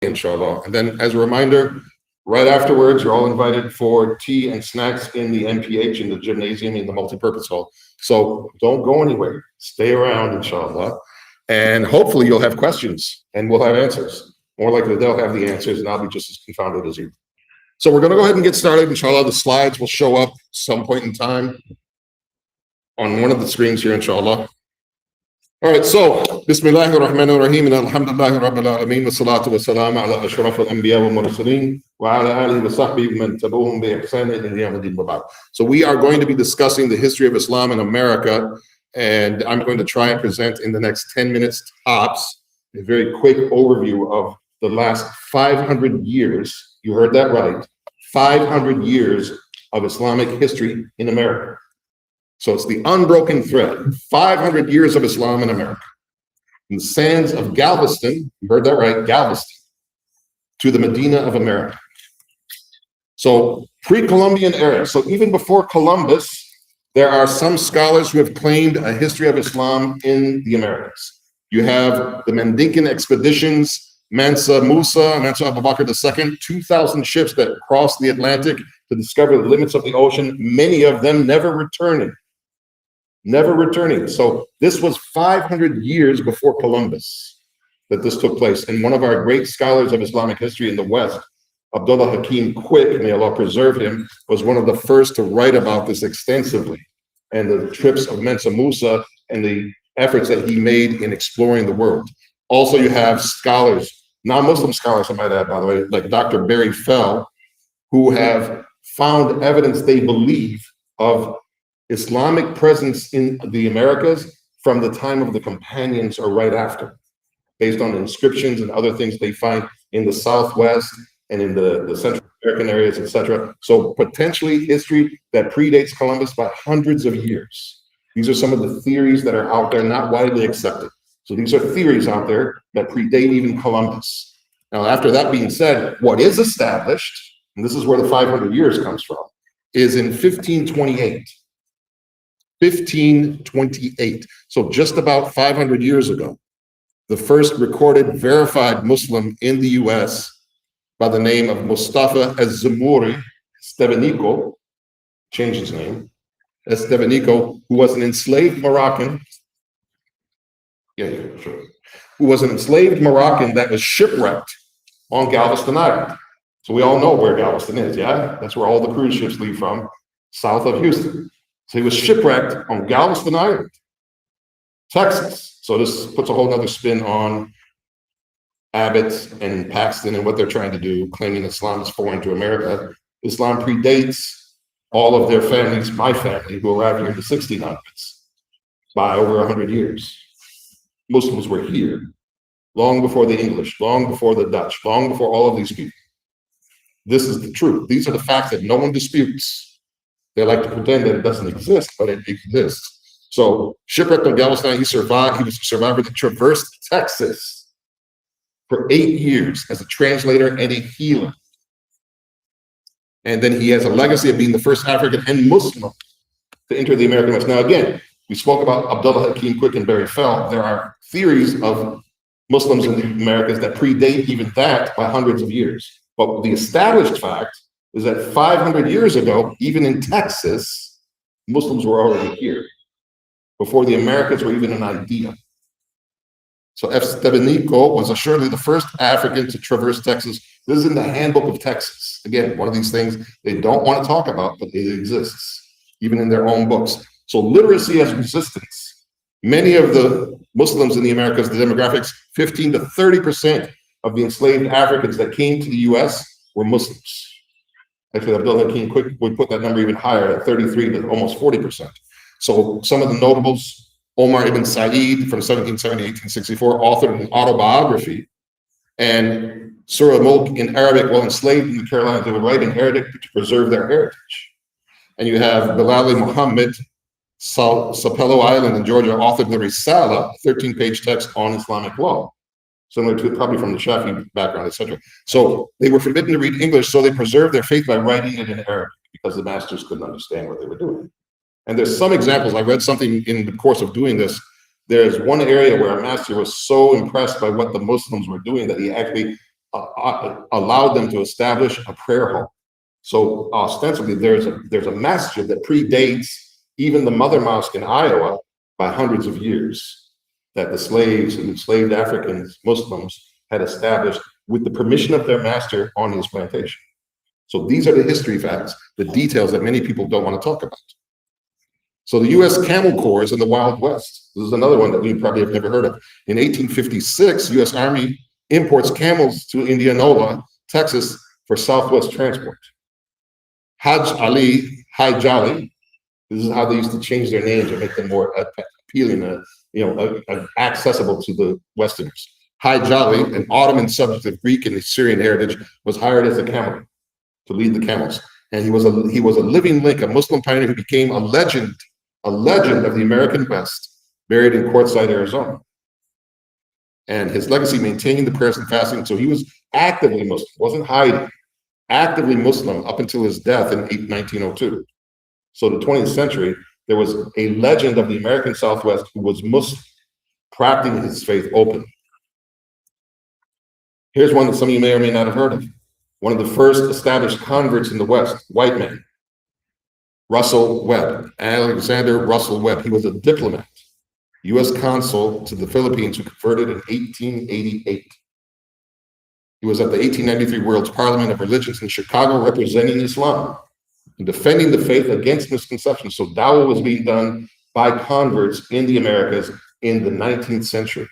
inshallah. And then as a reminder, right afterwards, you're all invited for tea and snacks in the MPH, in the gymnasium, in the multipurpose hall. So don't go anywhere. Stay around, inshallah. And hopefully you'll have questions and we'll have answers. More likely they'll have the answers and I'll be just as confounded as you. So we're going to go ahead and get started. Inshallah, the slides will show up some point in time on one of the screens here, inshallah. All right, so Bismillahir Rahmanir Rahim and Alhamdulillahi Rabbil Alameen wa salatu wa salam ala ashraf al-anbiya wa mursaleen wa ala alihi wa sahbihi man tabuhum bi ihsan ila yawm wa ba'd. So we are going to be discussing the history of Islam in America, and I'm going to try and present in the next 10 minutes tops a very quick overview of the last 500 years. You heard that right, 500 years of Islamic history in America. So it's the unbroken thread, 500 years of Islam in America. From the sands of Galveston, you heard that right, Galveston, to the Medina of America. So pre-Columbian era, so even before Columbus, there are some scholars who have claimed a history of Islam in the Americas. You have the Mandinkan expeditions, Mansa Musa, Mansa Abu Bakr II, 2,000 ships that crossed the Atlantic to discover the limits of the ocean, many of them never returning. So this was 500 years before Columbus that this took place. And one of our great scholars of Islamic history in the West, Abdullah Hakim Quick, may Allah preserve him, was one of the first to write about this extensively, and the trips of Mansa Musa and the efforts that he made in exploring the world. Also, you have scholars, non-Muslim scholars, I might add, by the way, like Dr. Barry Fell, who have found evidence they believe of Islamic presence in the Americas from the time of the Companions or right after, based on inscriptions and other things they find in the Southwest and in the Central American areas, etc. So potentially history that predates Columbus by hundreds of years. These are some of the theories that are out there, not widely accepted. So these are theories out there that predate even Columbus. Now, after that being said, what is established, and this is where the 500 years comes from, is in 1528. 1528. So just about 500 years ago, the first recorded verified Muslim in the US by the name of Mustafa Az-Zamuri Stevenico, changed his name, Estevenico, who was an enslaved Moroccan, who was an enslaved Moroccan that was shipwrecked on Galveston Island. So we all know where Galveston is, yeah? That's where all the cruise ships leave from, south of Houston. So he was shipwrecked on Galveston Island, Texas. So this puts a whole other spin on Abbott and Paxton and what they're trying to do, claiming Islam is foreign to America. Islam predates all of their families, my family, who arrived here in the 1600s, by over 100 years. Muslims were here long before the English, long before the Dutch, long before all of these people. This is the truth. These are the facts that no one disputes. They like to pretend that it doesn't exist, but it exists. So shipwrecked on Galveston, he survived. He was a survivor that traversed Texas for 8 years as a translator and a healer. And then he has a legacy of being the first African and Muslim to enter the American West. Now, again, we spoke about Abdullah Hakim Quick and Barry Fell. There are theories of Muslims in the Americas that predate even that by hundreds of years. But the established fact is that 500 years ago, even in Texas, Muslims were already here before the Americas were even an idea. So Estevenico was assuredly the first African to traverse Texas. This is in the Handbook of Texas. Again, one of these things they don't want to talk about, but it exists, even in their own books. So literacy as resistance. Many of the Muslims in the Americas, the demographics, 15 to 30% of the enslaved Africans that came to the US were Muslims. Actually, Abdullah Hakim Quick would put that number even higher at 33 to almost 40%. So some of the notables, Omar ibn Said from 1770 to 1864, authored an autobiography, and Surah Mulk in Arabic, while enslaved in the Carolinas, they would write in Arabic to preserve their heritage. And you have Bilali Muhammad, Sapelo Island in Georgia, authored the Risala, a 13-page text on Islamic law, similar to probably from the Shafi background, etc. So they were forbidden to read English, so they preserved their faith by writing it in Arabic because the masters couldn't understand what they were doing. And there's some examples. I read something in the course of doing this. There's one area where a master was so impressed by what the Muslims were doing that he actually allowed them to establish a prayer hall. So ostensibly, there's a masjid that predates even the mother mosque in Iowa by hundreds of years, that the slaves and enslaved Africans, Muslims, had established with the permission of their master on his plantation. So these are the history facts, the details that many people don't want to talk about. So the U.S. Camel Corps in the Wild West. This is another one that we probably have never heard of. In 1856, U.S. Army imports camels to Indianola, Texas, for Southwest transport. Hajj Ali, Hajj Ali, this is how they used to change their names and make them more appealing, accessible to the Westerners. Hajj Ali, an Ottoman subject of Greek and Syrian heritage, was hired as a camel to lead the camels. And he was a living link, a Muslim pioneer who became a legend of the American West, buried in Quartzsite, Arizona. And his legacy, maintaining the prayers and fasting. So he was actively Muslim, wasn't hiding, actively Muslim up until his death in 1902. So the 20th century, there was a legend of the American Southwest who was Muslim, practicing his faith openly. Here's one that some of you may or may not have heard of. One of the first established converts in the West, white man, Russell Webb, Alexander Russell Webb. He was a diplomat, U.S. consul to the Philippines, who converted in 1888. He was at the 1893 World's Parliament of Religions in Chicago, representing Islam and defending the faith against misconceptions. So dawah was being done by converts in the Americas in the 19th century.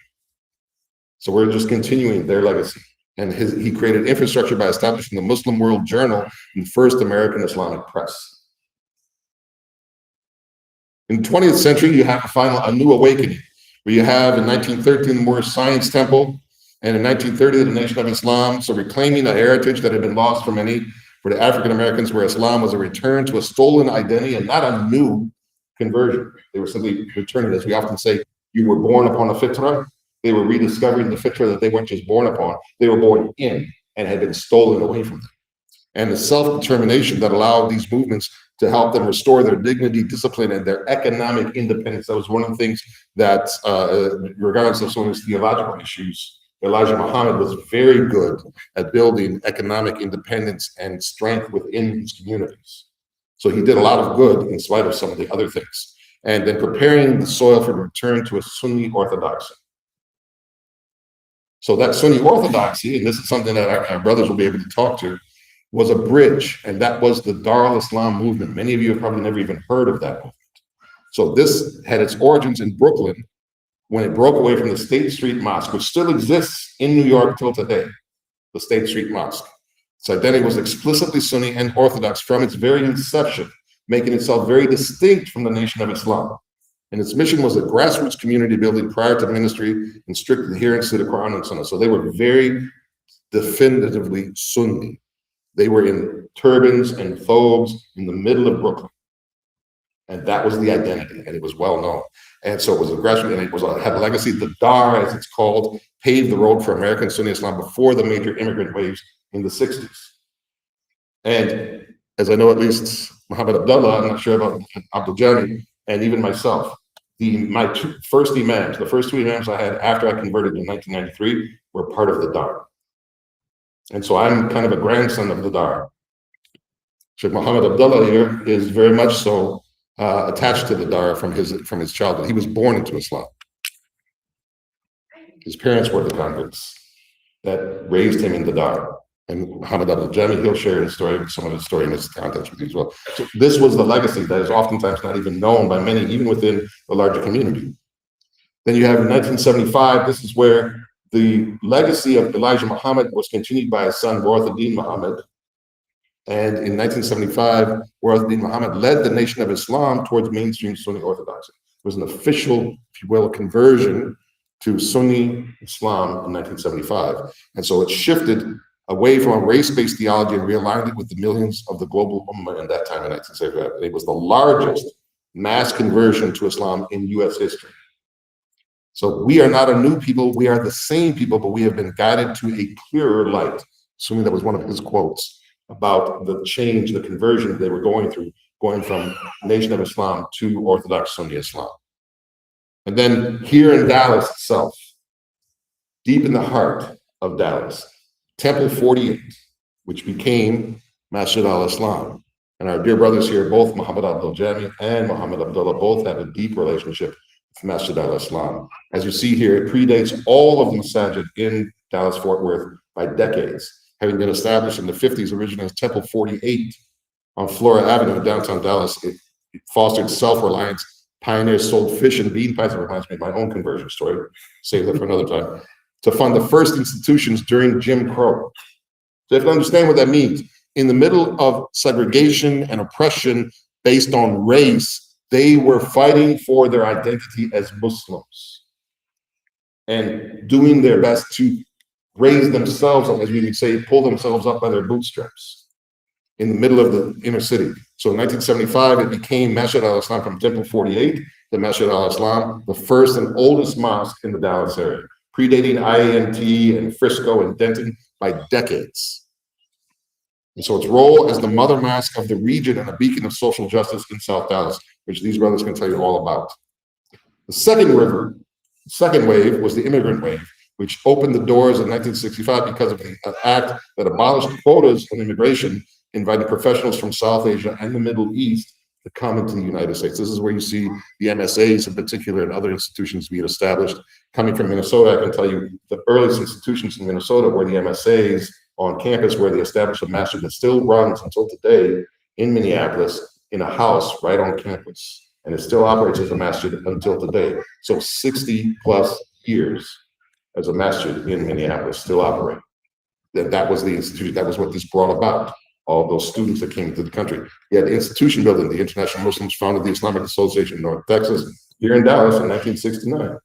So we're just continuing their legacy. And he created infrastructure by establishing the Muslim World Journal, the first American Islamic press. In the 20th century, you have a new awakening, where you have in 1913 the Moorish Science Temple, and in 1930 the Nation of Islam, so reclaiming a heritage that had been lost for many, for the African Americans, where Islam was a return to a stolen identity and not a new conversion. They were simply returning, as we often say, you were born upon a fitrah. They were rediscovering the fitrah that they weren't just born upon, they were born in and had been stolen away from them. And the self-determination that allowed these movements to help them restore their dignity, discipline, and their economic independence. That was one of the things that, regardless of some of his theological issues, Elijah Muhammad was very good at building economic independence and strength within his communities. So he did a lot of good in spite of some of the other things. And then preparing the soil for return to a Sunni orthodoxy. So that Sunni orthodoxy, and this is something that our brothers will be able to talk to, was a bridge, and that was the Dar al-Islam movement. Many of you have probably never even heard of that movement. So this had its origins in Brooklyn when it broke away from the State Street Mosque, which still exists in New York till today, the State Street Mosque. Its identity was explicitly Sunni and Orthodox from its very inception, making itself very distinct from the Nation of Islam. And its mission was a grassroots community building prior to ministry and strict adherence to the Quran and Sunnah. So they were very definitively Sunni. They were in turbans and thobes in the middle of Brooklyn. And that was the identity, and it was well known. And so it was a grassroots, and it had a legacy. The Dar, as it's called, paved the road for American Sunni Islam before the major immigrant waves in the 60s. And as I know, at least Muhammad Abdullah, I'm not sure about Abdul Jani, and even myself, my first imams, the first two imams I had after I converted in 1993 were part of the Dar. And so I'm kind of a grandson of the Dar. Sheikh Muhammad Abdullah here is very much so attached to the Dar from his childhood. He was born into Islam. His parents were the converts that raised him in the Dar. And Muhammad Abdul Jami, he'll share his story, some of his story in this context with you as well. So this was the legacy that is oftentimes not even known by many, even within the larger community. Then you have in 1975, this is where the legacy of Elijah Muhammad was continued by his son, Warathuddin Muhammad. And in 1975, Warathuddin Muhammad led the Nation of Islam towards mainstream Sunni orthodoxy. It was an official, if you will, conversion to Sunni Islam in 1975. And so it shifted away from a race-based theology and realigned it with the millions of the global ummah in that time in 1975. It was the largest mass conversion to Islam in US history. So we are not a new people, we are the same people, but we have been guided to a clearer light. Assuming that was one of his quotes about the change, the conversion they were going through, going from Nation of Islam to Orthodox Sunni Islam. And then here in Dallas itself, deep in the heart of Dallas, Temple 48, which became Masjid al-Islam. And our dear brothers here, both Muhammad Abdul Jami and Muhammad Abdullah, both have a deep relationship with Masjid al-Islam. As you see here, it predates all of the Masjid in Dallas-Fort Worth by decades, having been established in the 50s, originally as Temple 48 on Flora Avenue in downtown Dallas. It fostered self-reliance. Pioneers sold fish and bean pies. It reminds me of my own conversion story. Save that for another time. To fund the first institutions during Jim Crow. So you have to understand what that means. In the middle of segregation and oppression based on race, they were fighting for their identity as Muslims and doing their best to raise themselves up, as we would say, pull themselves up by their bootstraps in the middle of the inner city. So in 1975, it became Masjid al-Islam from Temple 48, the Masjid al-Islam, the first and oldest mosque in the Dallas area, predating IANT and Frisco and Denton by decades. And so its role as the mother mosque of the region and a beacon of social justice in South Dallas, which these brothers can tell you all about. The second wave was the immigrant wave, which opened the doors in 1965 because of an act that abolished quotas on immigration, inviting professionals from South Asia and the Middle East to come into the United States. This is where you see the MSAs in particular and other institutions being established. Coming from Minnesota, I can tell you the earliest institutions in Minnesota were the MSAs on campus, where they established a masjid that still runs until today in Minneapolis in a house right on campus. And it still operates as a masjid until today. So 60 plus years as a masjid in Minneapolis still operate. That was the institution, that was what this brought about. All those students that came into the country. You had the institution building. The International Muslims founded the Islamic Association in North Texas, here in Dallas in 1969.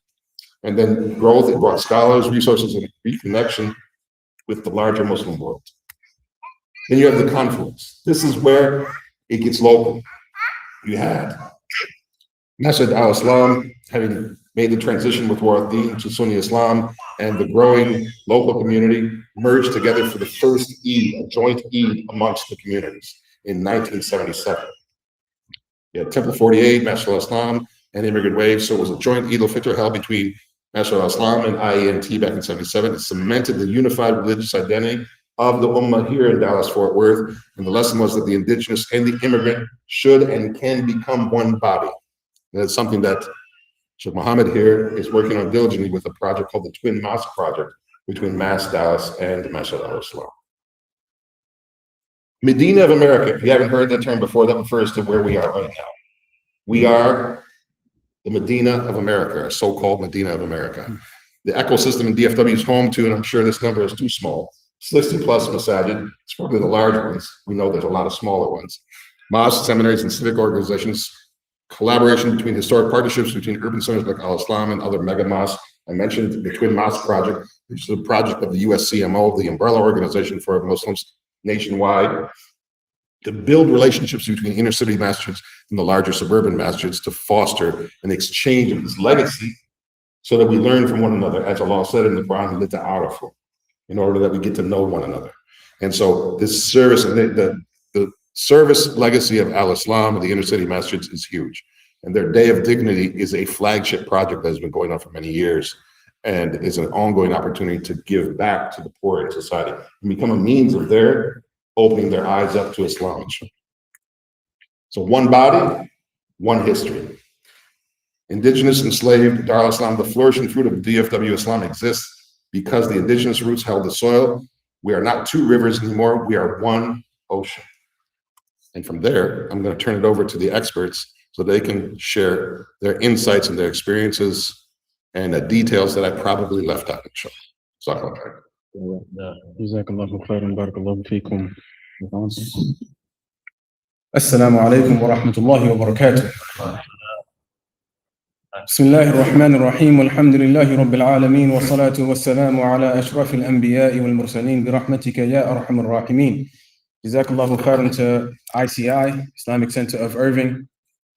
And then growth, it brought scholars, resources, and reconnection with the larger Muslim world. Then you have the confluence. This is where it gets local. You had Masjid al-Islam having made the transition with Waradeen to Sunni Islam, and the growing local community merged together for the first Eid, a joint Eid amongst the communities in 1977. You had Temple 48, Masjid al-Islam, and Immigrant Wave. So it was a joint Eid al-Fitr held between Masjid al-Islam and IANT back in 77. It cemented the unified religious identity of the Ummah here in Dallas-Fort Worth. And the lesson was that the indigenous and the immigrant should and can become one body. And that's something that Sheikh Mohammed here is working on diligently with a project called the Twin Mosque Project between Mass Dallas and Masjid al-Islam. Medina of America, if you haven't heard that term before, that refers to where we are right now. We are the Medina of America, so-called Medina of America. The ecosystem in DFW is home to, and I'm sure this number is too small, 60 plus masajid. It's probably the large ones. We know there's a lot of smaller ones. Mosques, seminaries, and civic organizations, collaboration between historic partnerships between urban centers like Al-Islam and other mega mosques. I mentioned the Twin Mosque Project, which is a project of the USCMO, the umbrella organization for Muslims nationwide, to build relationships between inner city masjids and the larger suburban masjids to foster an exchange of this legacy so that we learn from one another, as Allah said in the Quran, in order that we get to know one another. And so this service, and the service legacy of Al-Islam and the inner city masjids is huge. And their Day of Dignity is a flagship project that has been going on for many years and is an ongoing opportunity to give back to the poor in society and become a means of their opening their eyes up to Islam. So one body, one history. Indigenous, enslaved, Dar al-Islam, the flourishing fruit of DFW Islam exists because the indigenous roots held the soil. We are not two rivers anymore, we are one ocean. And from there, I'm going to turn it over to the experts so they can share their insights and their experiences and the details that I probably left out. Jazakallahu khairan, barakallahu feekum. Assalamu alaikum wa rahmatullahi wa barakatuh. بسم الله الرحمن الرحيم والحمد لله رب العالمين والصلاة والسلام على أشرف الأنبياء والمرسلين برحمتك يا أرحم الراحمين. Jazakallahu khairan to ICI, Islamic Center of Irving,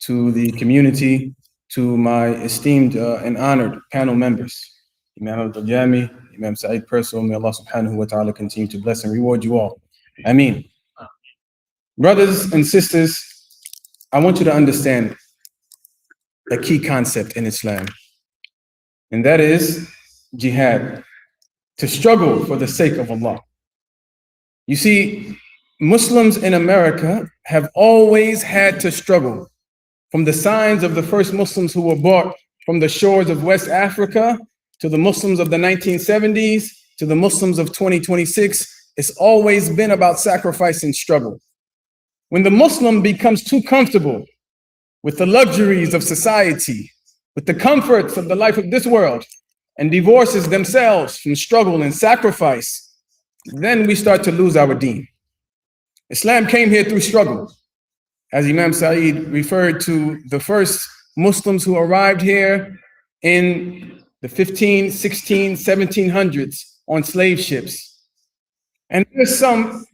to the community, to my esteemed and honored panel members, Imam Abdul Jami, Imam Saeed Perso, may Allah subhanahu wa ta'ala continue to bless and reward you all. Ameen. Brothers and sisters, I want you to understand a key concept in Islam, and that is jihad, to struggle for the sake of Allah. You see, Muslims in America have always had to struggle, from the signs of the first Muslims who were brought from the shores of West Africa to the Muslims of the 1970s to the Muslims of 2026. It's always been about sacrifice and struggle. When the Muslim becomes too comfortable with the luxuries of society, with the comforts of the life of this world, and divorces themselves from struggle and sacrifice, then we start to lose our deen. Islam came here through struggle. As Imam Sa'id referred to the first Muslims who arrived here in the 15, 16, 1700s on slave ships. And there's some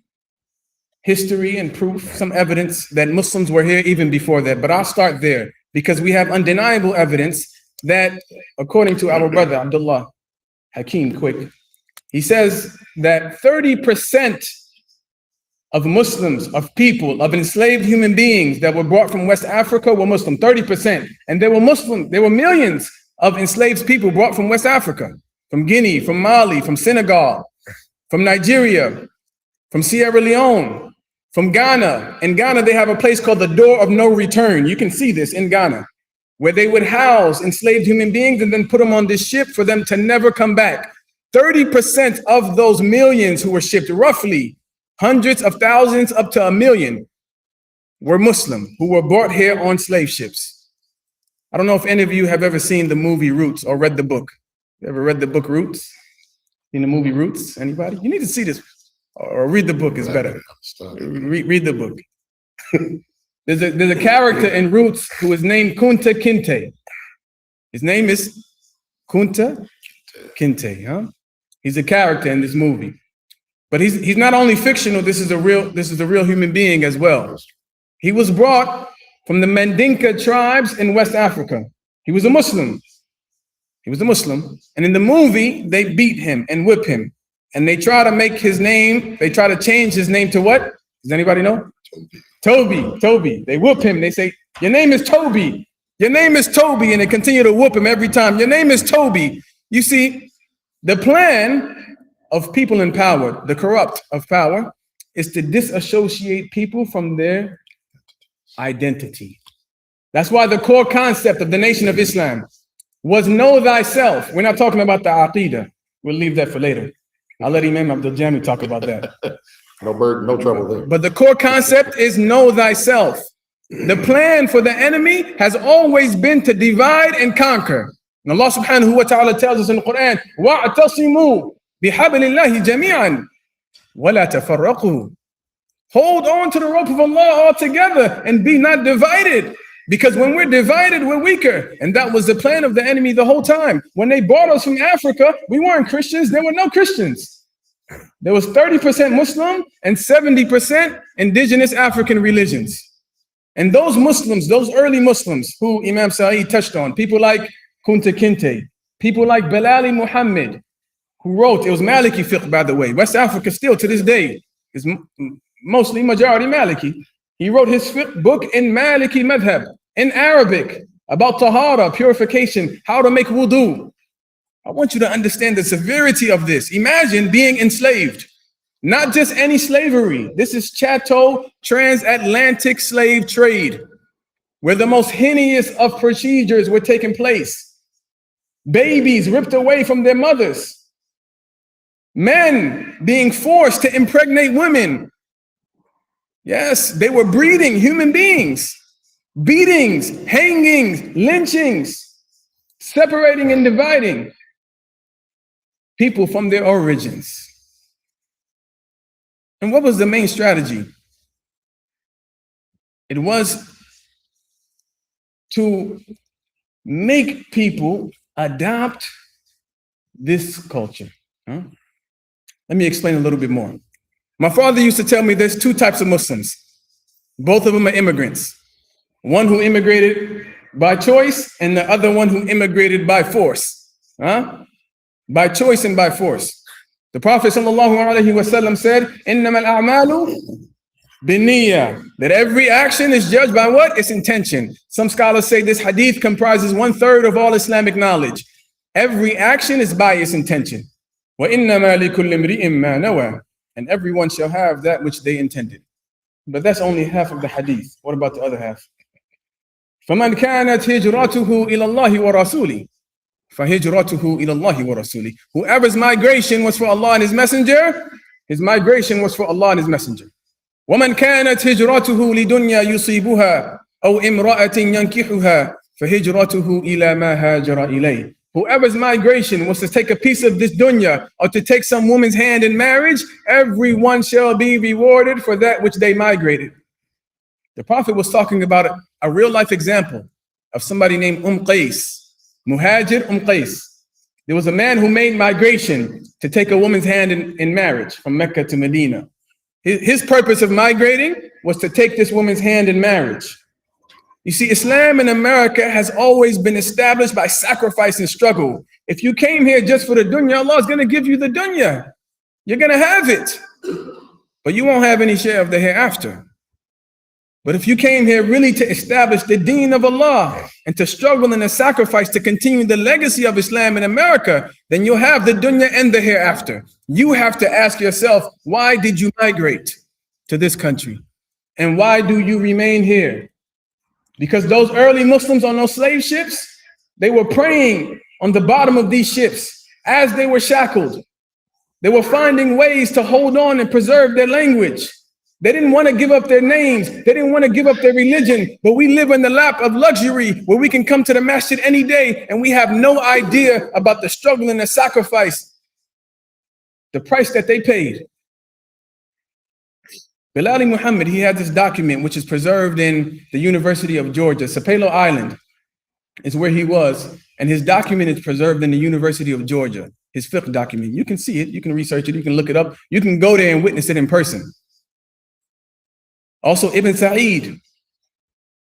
history and proof, some evidence that Muslims were here even before that. But I'll start there because we have undeniable evidence that, according to our brother Abdullah Hakim Quick, he says that 30% of Muslims, of people, of enslaved human beings that were brought from West Africa were Muslim, 30%. And there were millions of enslaved people brought from West Africa, from Guinea, from Mali, from Senegal, from Nigeria, from Sierra Leone, from Ghana. In Ghana, they have a place called the Door of No Return. You can see this in Ghana, where they would house enslaved human beings and then put them on this ship for them to never come back. 30% of those millions who were shipped, roughly hundreds of thousands up to 1 million, were Muslim who were brought here on slave ships. I don't know if any of you have ever seen the movie Roots or read the book. You ever read the book Roots? In the movie Roots? Anybody? You need to see this or read the book is better. Read the book. There's a character in Roots who is named Kunta Kinte. His name is Kunta Kinte. Huh? He's a character in this movie. But he's not only fictional, this is a real human being as well. He was brought from the Mandinka tribes in West Africa. He was a Muslim. And in the movie, they beat him and whip him. And they try to make his name, they try to change his name to what? Does anybody know? Toby. They whoop him. They say, your name is Toby. Your name is Toby. And they continue to whoop him every time. Your name is Toby. You see, the plan of people in power, the corrupt of power, is to disassociate people from their identity. That's why the core concept of the Nation of Islam was know thyself. We're not talking about the Aqidah. We'll leave that for later. I'll let Imam Abdul Jami talk about that. No burden, no trouble there. But the core concept is know thyself. The plan for the enemy has always been to divide and conquer. And Allah subhanahu wa ta'ala tells us in the Quran, وَاعْتَصِمُوا بِحَبْلِ اللَّهِ جَمِيعًا وَلَا تَفَرَّقُوا. Hold on to the rope of Allah all together and be not divided. Because when we're divided, we're weaker. And that was the plan of the enemy the whole time. When they brought us from Africa, we weren't Christians. There were no Christians. There was 30% Muslim and 70% indigenous African religions. And those Muslims, those early Muslims who Imam Sa'id touched on, people like Kunta Kinte, people like Bilali Muhammad, who wrote, it was Maliki fiqh, by the way. West Africa still to this day is mostly majority Maliki. He wrote his fiqh book in Maliki madhab, in Arabic, about tahara, purification, how to make wudu. I want you to understand the severity of this. Imagine being enslaved, not just any slavery. This is chattel transatlantic slave trade, where the most heinous of procedures were taking place. Babies ripped away from their mothers. Men being forced to impregnate women. Yes, they were breeding human beings. Beatings, hangings, lynchings, separating and dividing people from their origins. And what was the main strategy? It was to make people adopt this culture. Let me explain a little bit more. My father used to tell me there's two types of Muslims. Both of them are immigrants. One who immigrated by choice and the other one who immigrated by force. By choice and by force. The Prophet ﷺ said, إِنَّمَا الْأَعْمَالُ بِالنِّيَّةِ, that every action is judged by what? Its intention. Some scholars say this hadith comprises 1/3 of all Islamic knowledge. Every action is by its intention. وَإِنَّمَا لِكُلِّ امْرِئٍ مَا نَوَى. and everyone shall have that which they intended. But that's only half of the hadith. What about the other half? فَمَنْ كَانَتْ هِجْرَتُهُ إِلَى اللَّهِ وَرَسُولِهِ فَهِجْرَتُهُ إِلَى اللَّهِ وَرَسُولِهِ. Whoever's migration was for Allah and His Messenger, his migration was for Allah and His Messenger. وَمَنْ كَانَتْ هِجْرَتُهُ لِدُنْيَا يُصِيبُهَا أَوْ إِمْرَأَةٍ يَنْكِحُهَا فَهِجْرَتُهُ إِلَى مَا هَاجَرَ إِلَيْهِ. Whoever's migration was to take a piece of this dunya or to take some woman's hand in marriage, everyone shall be rewarded for that which they migrated. The Prophet was talking about a real life example of somebody named Qais, Muhajir Qais. There was a man who made migration to take a woman's hand in marriage from Mecca to Medina. His purpose of migrating was to take this woman's hand in marriage. You see, Islam in America has always been established by sacrifice and struggle. If you came here just for the dunya, Allah is going to give you the dunya. You're going to have it, but you won't have any share of the hereafter. But if you came here really to establish the deen of Allah and to struggle and to sacrifice to continue the legacy of Islam in America, then you'll have the dunya and the hereafter. You have to ask yourself, why did you migrate to this country? And why do you remain here? Because those early Muslims on those slave ships, they were praying on the bottom of these ships as they were shackled. They were finding ways to hold on and preserve their language. They didn't want to give up their names. They didn't want to give up their religion. But we live in the lap of luxury where we can come to the Masjid any day and we have no idea about the struggle and the sacrifice, the price that they paid. Bilal Muhammad, he had this document which is preserved in the University of Georgia. Sapelo Island is where he was. And his document is preserved in the University of Georgia. His fiqh document. You can see it. You can research it. You can look it up. You can go there and witness it in person. Also, Ibn Sa'id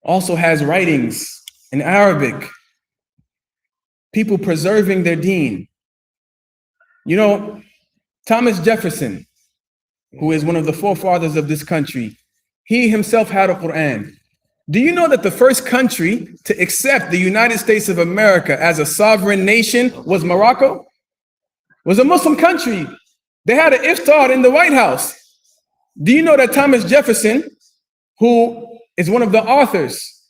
also has writings in Arabic. People preserving their deen. You know, Thomas Jefferson, who is one of the forefathers of this country, he himself had a Quran. Do you know that the first country to accept the United States of America as a sovereign nation was Morocco? It was a Muslim country. They had an iftar in the White House. Do you know that Thomas Jefferson, who is one of the authors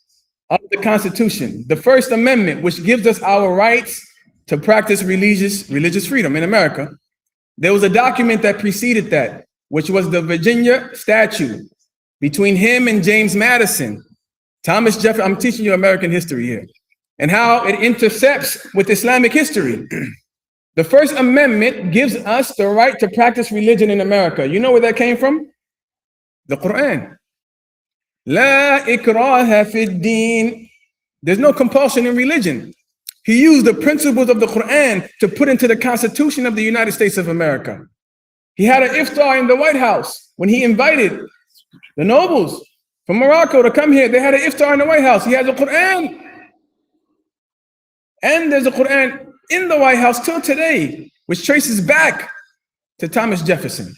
of the Constitution, the First Amendment, which gives us our rights to practice religious freedom in America, there was a document that preceded that, which was the Virginia Statute between him and James Madison. Thomas Jefferson, I'm teaching you American history here, and how it intercepts with Islamic history. The First Amendment gives us the right to practice religion in America. You know where that came from? The Quran. La ikraha fi din. There's no compulsion in religion. He used the principles of the Quran to put into the Constitution of the United States of America. He had an iftar in the White House when he invited the nobles from Morocco to come here. They had an iftar in the White House. He has a Quran. And there's a Quran in the White House till today, which traces back to Thomas Jefferson.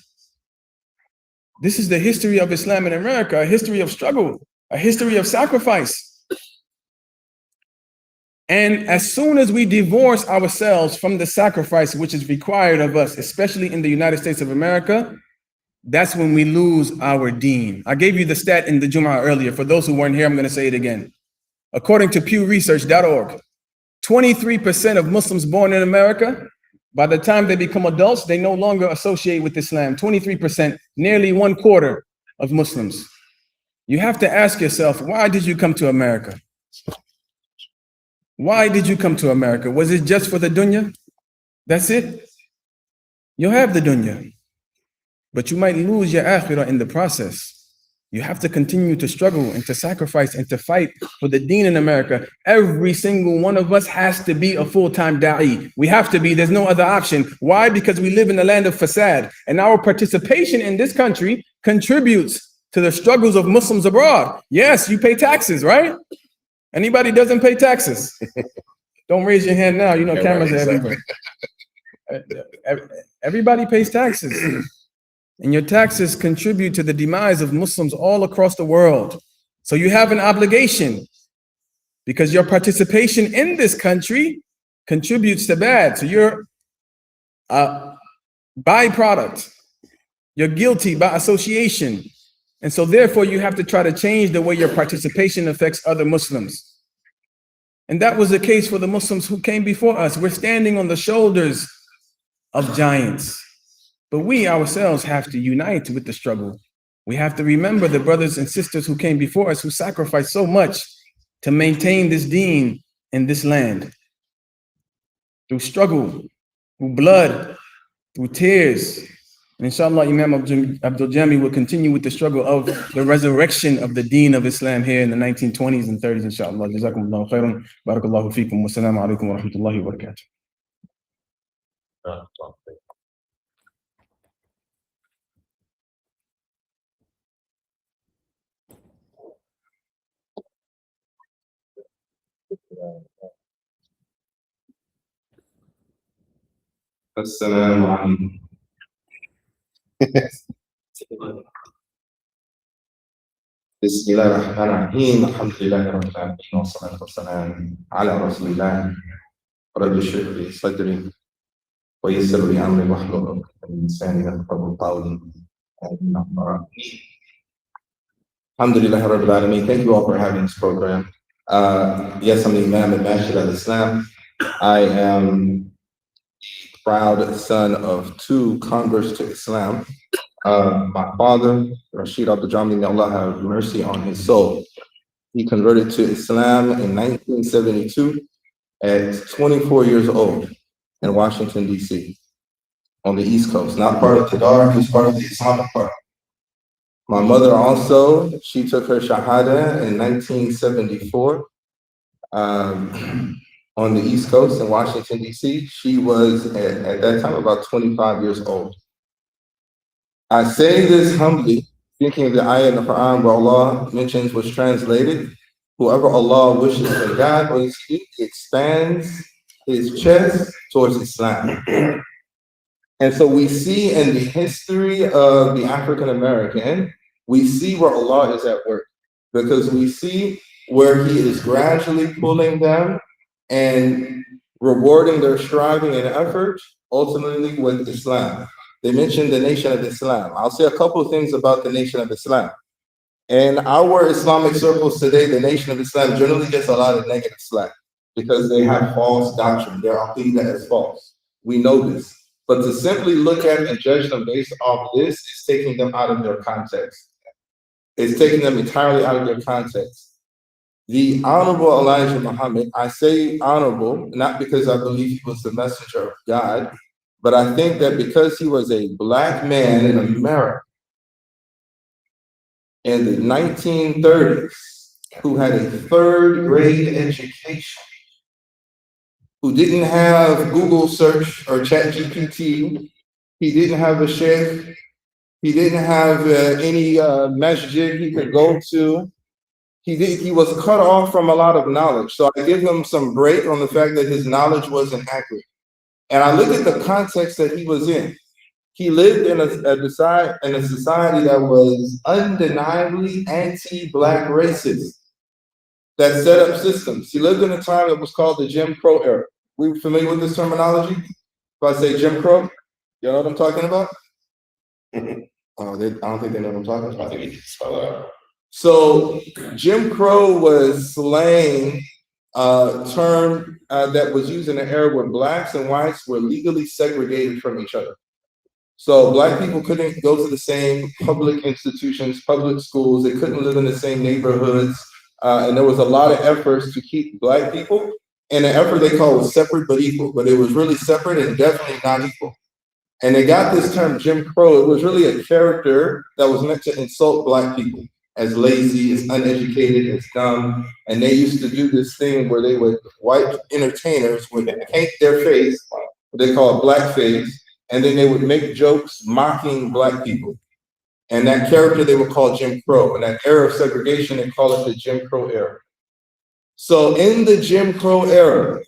This is the history of Islam in America, a history of struggle, a history of sacrifice. And as soon as we divorce ourselves from the sacrifice which is required of us, especially in the United States of America, that's when we lose our deen. I gave you the stat in the Jum'ah earlier. For those who weren't here, I'm going to say it again. According to PewResearch.org, 23% of Muslims born in America, by the time they become adults, they no longer associate with Islam. 23%, nearly 1/4 of Muslims. You have to ask yourself, why did you come to America? Why did you come to America? Was it just for the dunya? That's it? You'll have the dunya, but you might lose your akhirah in the process. You have to continue to struggle and to sacrifice and to fight for the deen in America. Every single one of us has to be a full-time da'i. We have to be. There's no other option. Why? Because we live in the land of fasad, and our participation in this country contributes to the struggles of Muslims abroad. Yes, you pay taxes, right? Anybody doesn't pay taxes? Don't raise your hand now. You know, cameras are everywhere. Everybody pays taxes. And your taxes contribute to the demise of Muslims all across the world. So you have an obligation because your participation in this country contributes to bad. So you're a byproduct You're guilty by association. And so therefore you have to try to change the way your participation affects other Muslims. And that was the case for the Muslims who came before us. We're standing on the shoulders of giants. But we ourselves have to unite with the struggle. We have to remember the brothers and sisters who came before us who sacrificed so much to maintain this deen in this land. Through struggle, through blood, through tears. And inshallah, Imam Abdul Jami will continue with the struggle of the resurrection of the deen of Islam here in the 1920s and 30s, inshallah. Jazakumullahu khairan. Barakallahu feekum. Wassalamu alaikum wa rahmatullahi wa barakatuh. Assalamu alaikum. Bismillah ar-Rahman ar-Rahim. Alhamdulillah rabbil alamin wa salatu wa salam ala rasulillah. Rabbi shrah li sadri wa yassir li amri wahlul 'uqdatan min lisani yafqahu qawli. Alhamdulillah rabbil alamin. Thank you all for having this program. Yes, I'm the Imam at Masjid al-Islam. I am proud son of two converts to Islam. My father, Rashid Abdul Jamil, may Allah have mercy on his soul. He converted to Islam in 1972 at 24 years old in Washington, D.C., on the East Coast, not part of the Dar, he was part of the Islamic part. My mother also, she took her Shahada in 1974. On the East Coast in Washington, D.C. She was, at that time, about 25 years old. I say this humbly, thinking of the ayah in the Quran where Allah mentions what's translated, whoever Allah wishes to guide, what does he do? He expands his chest towards Islam. And so we see in the history of the African American, we see where Allah is at work, because we see where he is gradually pulling them and rewarding their striving and effort, ultimately with Islam. They mentioned the Nation of Islam. I'll say a couple of things about the Nation of Islam. In our Islamic circles today, the Nation of Islam generally gets a lot of negative slack because they have false doctrine. Their aqidah is false. We know this. But to simply look at and judge them based off this is taking them out of their context. It's taking them entirely out of their context. The Honorable Elijah Muhammad, I say honorable, not because I believe he was the messenger of God, but I think that because he was a black man in America in the 1930s who had a third grade education, who didn't have Google search or ChatGPT, he didn't have a sheikh, he didn't have any masjid he could go to. He was cut off from a lot of knowledge. So I give him some break on the fact that his knowledge wasn't accurate. And I look at the context that he was in. He lived in a society that was undeniably anti-black racist, that set up systems. He lived in a time that was called the Jim Crow era. We familiar with this terminology? If I say Jim Crow, you know what I'm talking about? I don't think they know what I'm talking about. I think you can spell it out. So Jim Crow was slang term that was used in an era where blacks and whites were legally segregated from each other. So black people couldn't go to the same public institutions, public schools. They couldn't live in the same neighborhoods. And there was a lot of efforts to keep black people in an effort they called was separate but equal, but it was really separate and definitely not equal. And they got this term Jim Crow. It was really a character that was meant to insult black people as lazy, as uneducated, as dumb. And they used to do this thing where they would, white entertainers would paint their face, what they call blackface, and then they would make jokes mocking black people. And that character they would call Jim Crow. In that era of segregation, they call it the Jim Crow era. So in the Jim Crow era,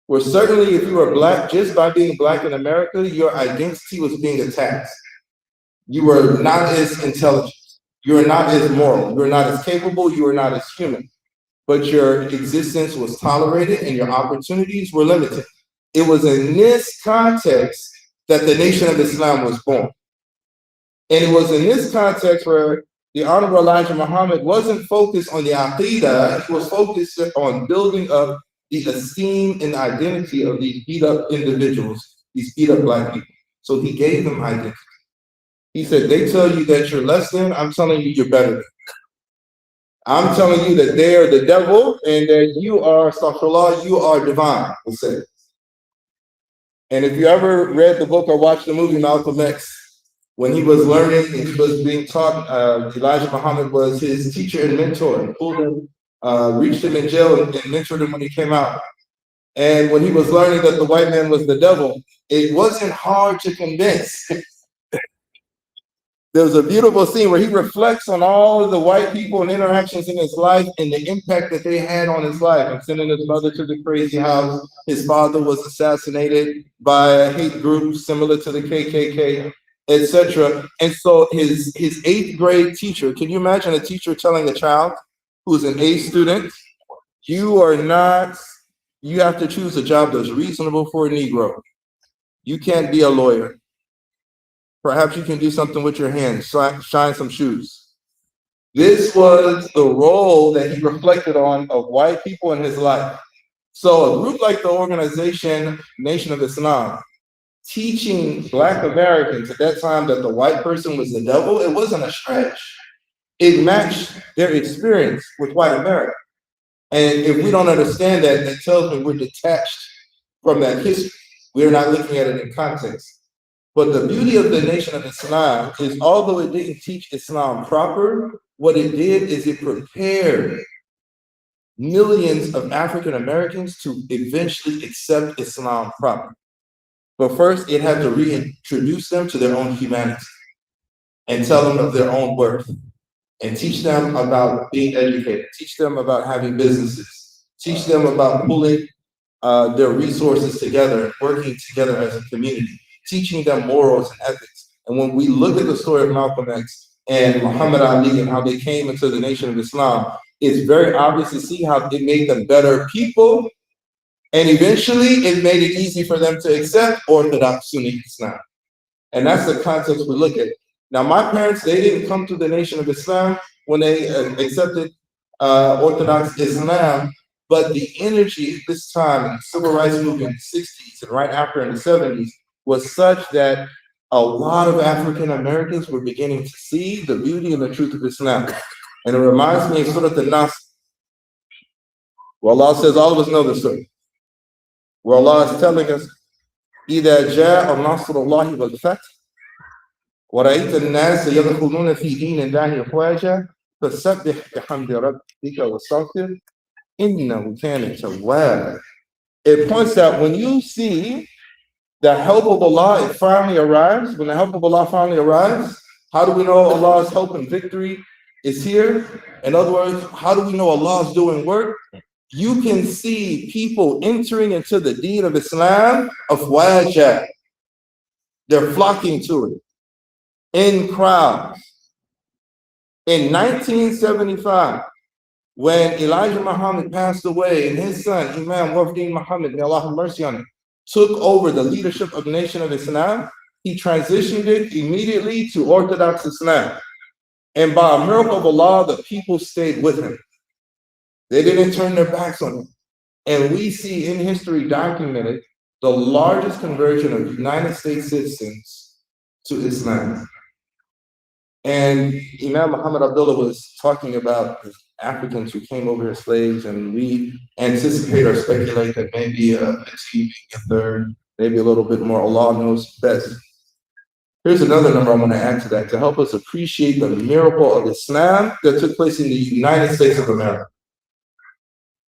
where certainly if you were black, just by being black in America, your identity was being attacked. You were not as intelligent. You were not as moral. You were not as capable. You were not as human. But your existence was tolerated and your opportunities were limited. It was in this context that the Nation of Islam was born. And it was in this context where the Honorable Elijah Muhammad wasn't focused on the Aqidah, he was focused on building up the esteem and identity of these beat up individuals, these beat up black people. So he gave them identity. He said, they tell you that you're less than, I'm telling you you're better than. I'm telling you that they are the devil and that you are, astaghfirullah, you are divine, he said. And if you ever read the book or watched the movie Malcolm X, when he was learning and he was being taught, Elijah Muhammad was his teacher and mentor, and pulled him, reached him in jail and mentored him when he came out. And when he was learning that the white man was the devil, it wasn't hard to convince. There was a beautiful scene where he reflects on all of the white people and interactions in his life and the impact that they had on his life. And sending his mother to the crazy house. His father was assassinated by a hate group similar to the KKK, etc. And so his 8th grade teacher, can you imagine a teacher telling a child who's an A student, you have to choose a job that's reasonable for a Negro. You can't be a lawyer. Perhaps you can do something with your hands, shine some shoes. This was the role that he reflected on of white people in his life. So a group like the organization Nation of Islam, teaching Black Americans at that time that the white person was the devil, it wasn't a stretch. It matched their experience with white America. And if we don't understand that, that tells me we're detached from that history. We're not looking at it in context. But the beauty of the Nation of Islam is, although it didn't teach Islam proper, what it did is it prepared millions of African Americans to eventually accept Islam proper. But first, it had to reintroduce them to their own humanity and tell them of their own worth and teach them about being educated, teach them about having businesses, teach them about pulling their resources together, working together as a community, teaching them morals and ethics. And when we look at the story of Malcolm X and Muhammad Ali and how they came into the Nation of Islam, it's very obvious to see how it made them better people. And eventually it made it easy for them to accept Orthodox Sunni Islam. And that's the context we look at. Now, my parents, they didn't come to the Nation of Islam when they accepted Orthodox Islam, but the energy at this time in the civil rights movement in the 60s and right after in the 70s was such that a lot of African Americans were beginning to see the beauty and the truth of Islam. And it reminds me of Surah An-Nas, where Allah says, all of us know the story, where Allah is telling us, إِذَا جَاءَ نَصْرُ اللَّهِ وَالْفَتْحُ وَرَأَيْتَ النَّاسَ يَدْخُلُونَ فِي دِينِ اللَّهِ أَفْوَاجًا فَسَبِّحْ بِحَمْدِ رَبِّكَ وَاسْتَغْفِرْهُ إِنَّهُ كَانَ تَوَّابًا. It points out when you see the help of Allah, it finally arrives. When the help of Allah finally arrives, how do we know Allah's help and victory is here? In other words, how do we know Allah is doing work? You can see people entering into the deen of Islam afwaja. They're flocking to it in crowds. In 1975, when Elijah Muhammad passed away and his son, Imam Wafdin Muhammad, may Allah have mercy on him, took over the leadership of the Nation of Islam, he transitioned it immediately to Orthodox Islam. And by a miracle of Allah, the people stayed with him. They didn't turn their backs on him. And we see in history documented the largest conversion of United States citizens to Islam. And Imam Muhammad Abdullah was talking about Africans who came over as slaves, and we anticipate or speculate that maybe a third, maybe a little bit more. Allah knows best. Here's another number I'm going to add to that to help us appreciate the miracle of Islam that took place in the United States of America.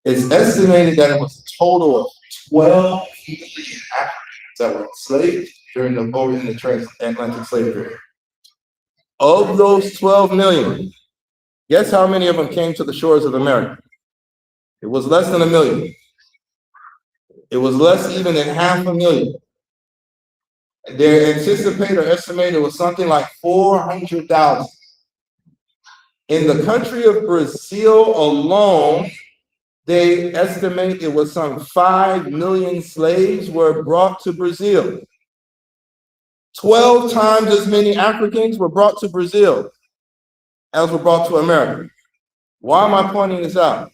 It's estimated that it was a total of 12 million Africans that were enslaved during the transatlantic slave trade. Of those 12 million, guess how many of them came to the shores of America? It was less than 1 million. It was less even than 500,000. Their anticipated or estimated was something like 400,000. In the country of Brazil alone, they estimate it was some 5 million slaves were brought to Brazil. 12 times as many Africans were brought to Brazil as were brought to America. Why am I pointing this out?